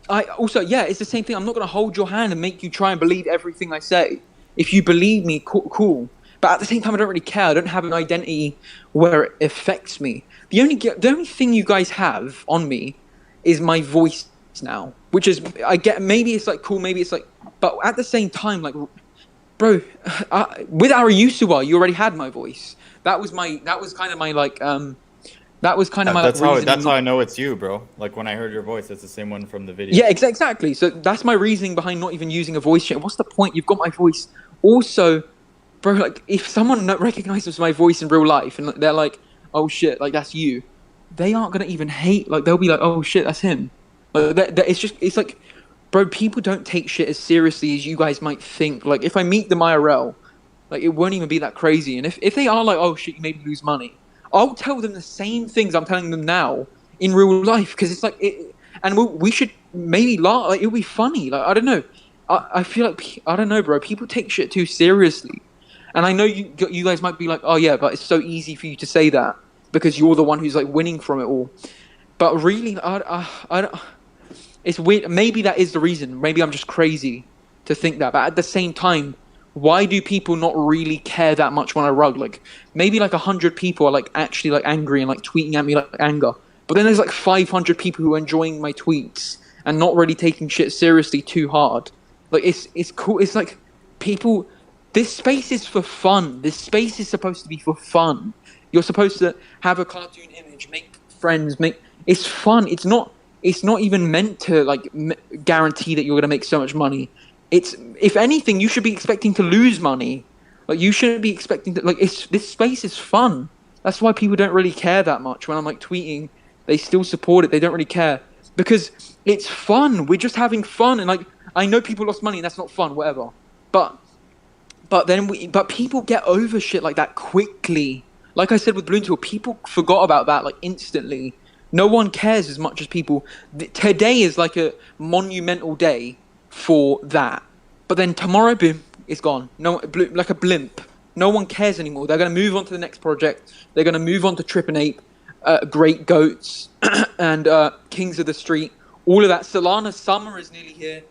I also, yeah, it's the same thing. I'm not going to hold your hand and make you try and believe everything I say. If you believe me, cool. But at the same time, I don't really care. I don't have an identity where it affects me. The only thing you guys have on me is my voice now, which is, I get, maybe it's like cool, maybe it's like, but at the same time, like, bro, with Ariusua, you already had my voice. That was kind of my reasoning. That's how I know it's you, bro. Like, when I heard your voice, it's the same one from the video. Yeah, exactly. So that's my reasoning behind not even using a voice chat. What's the point? You've got my voice. Also, bro, like, if someone recognizes my voice in real life and they're like, oh shit, like, that's you, they aren't gonna even hate. Like, they'll be like, oh shit, that's him. Like, it's like, bro, people don't take shit as seriously as you guys might think. Like, if I meet them IRL, like, it won't even be that crazy. And if they are like, oh shit, you made me lose money, I'll tell them the same things I'm telling them now in real life, because it's like, and we should maybe laugh. Like, it'll be funny. Like, I don't know. I feel like, I don't know, bro. People take shit too seriously. And I know you guys might be like, oh yeah, but it's so easy for you to say that because you're the one who's like winning from it all. But really, I don't. It's weird. Maybe that is the reason. Maybe I'm just crazy to think that. But at the same time, why do people not really care that much when I rug? Like, maybe like 100 people are like actually like angry and like tweeting at me like anger. But then there's like 500 people who are enjoying my tweets and not really taking shit seriously too hard. Like, it's cool. It's like people. This space is for fun. This space is supposed to be for fun. You're supposed to have a cartoon image, make friends, it's fun. It's not even meant to like guarantee that you're going to make so much money. It's, if anything, you should be expecting to lose money. Like, you shouldn't be expecting to, like, this space is fun. That's why people don't really care that much when I'm like tweeting. They still support it. They don't really care because it's fun. We're just having fun. And like, I know people lost money and that's not fun, whatever. But people get over shit like that quickly. Like I said with Balloonsville, people forgot about that like instantly. No one cares as much as people. Today is like a monumental day for that. But then tomorrow, boom, it's gone. No, like a blimp. No one cares anymore. They're going to move on to the next project. They're going to move on to Trip and Ape, Great Goats, and Kings of the Street. All of that. Solana'S summer is nearly here.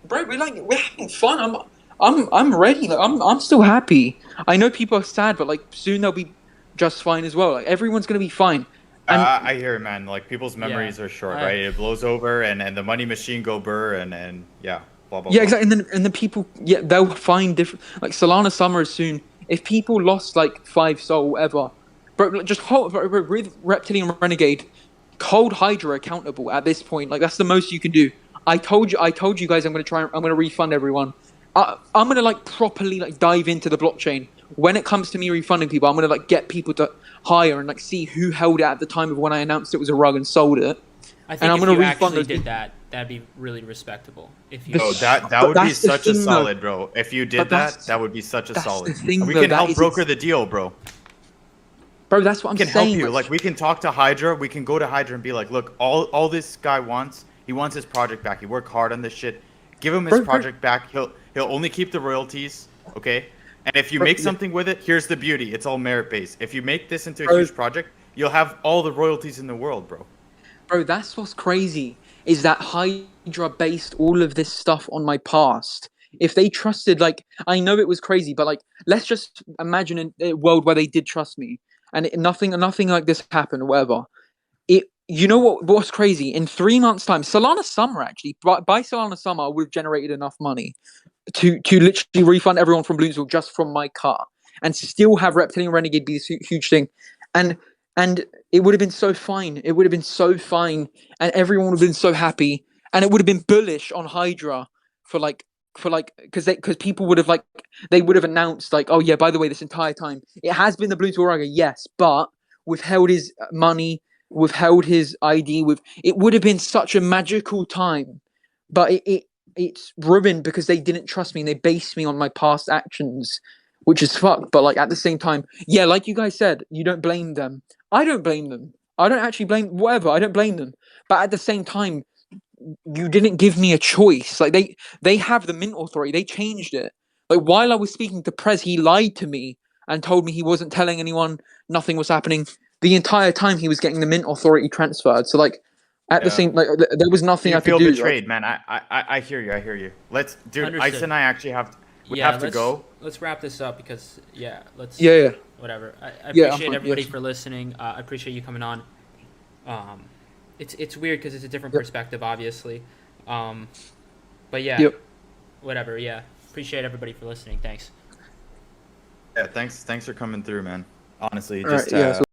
Bro, we're having fun. I'm ready. Like, I'm still happy. I know people are sad, but like soon they'll be just fine as well. Like everyone's gonna be fine. And I hear it, man. Like people's memories are short, right? It blows over, and the money machine go burr, and yeah, blah blah. yeah, blah. exactly. And the people, yeah, they'll find different. Like Solana Summer is soon. If people lost like 5 soul, whatever, bro, just hold with Reptilian Renegade, hold Hydra accountable at this point. Like that's the most you can do. I told you guys, I'm gonna refund everyone. I'm gonna like properly like dive into the blockchain. When it comes to me refunding people, I'm gonna like get people to hire and like see who held it at the time of when I announced it was a rug and sold it. I think And I'm if gonna you refund actually those did people. that, that'd be really respectable. If you, Bro, that But would be that's the such a thing, though. solid, bro. If you did But that, that's- that would be such a that's solid. the thing, We though, can that help is broker the deal, bro. Bro, that's what I'm We can saying. help you. Like we can talk to Hydra. We can go to Hydra and be like, look, all this guy wants, he wants his project back. He worked hard on this shit. Give him his Bro, project back. He'll only keep the royalties, okay? And if you Bro, make yeah. something with it, here's the beauty. It's all merit based. If you make this into a Bro. huge project, you'll have all the royalties in the world, bro. Bro, that's what's crazy, is that Hydra based all of this stuff on my past. If they trusted, like, I know it was crazy, but like, let's just imagine a world where they did trust me, and nothing like this happened or whatever. You know what's crazy? In 3 months' time, Solana Summer actually, by Solana Summer, I would have generated enough money to literally refund everyone from Balloonsville just from my car, and still have Reptilian Renegade be this huge thing, and it would have been so fine. It would have been so fine, and everyone would have been so happy, and it would have been bullish on Hydra because people would have like they would have announced like, oh yeah, by the way, this entire time it has been the Balloonsville Rugger, yes, but withheld his money, withheld his ID. It would have been such a magical time, but it's ruined because they didn't trust me and they based me on my past actions, which is fucked. But like at the same time, yeah, like you guys said, you don't blame them. I don't blame them. I don't actually blame whatever. I don't blame them. But at the same time, you didn't give me a choice. Like they have the mint authority. They changed it. Like while I was speaking to Prez, he lied to me and told me he wasn't telling anyone. Nothing was happening. The entire time he was getting the mint authority transferred. So like at the Yeah. same there was nothing You I could feel do. betrayed, man. I hear you. I hear you. Let's, dude. Understood. Ice and I actually have to let's go. Let's wrap this up because let's Yeah. whatever. I Yeah, appreciate I'm- everybody yes. for listening. I appreciate you coming on. It's weird because it's a different perspective, obviously. But yeah, Yep. whatever. Yeah, appreciate everybody for listening. Thanks. Yeah, thanks for coming through, man. Honestly, All right, just yeah, so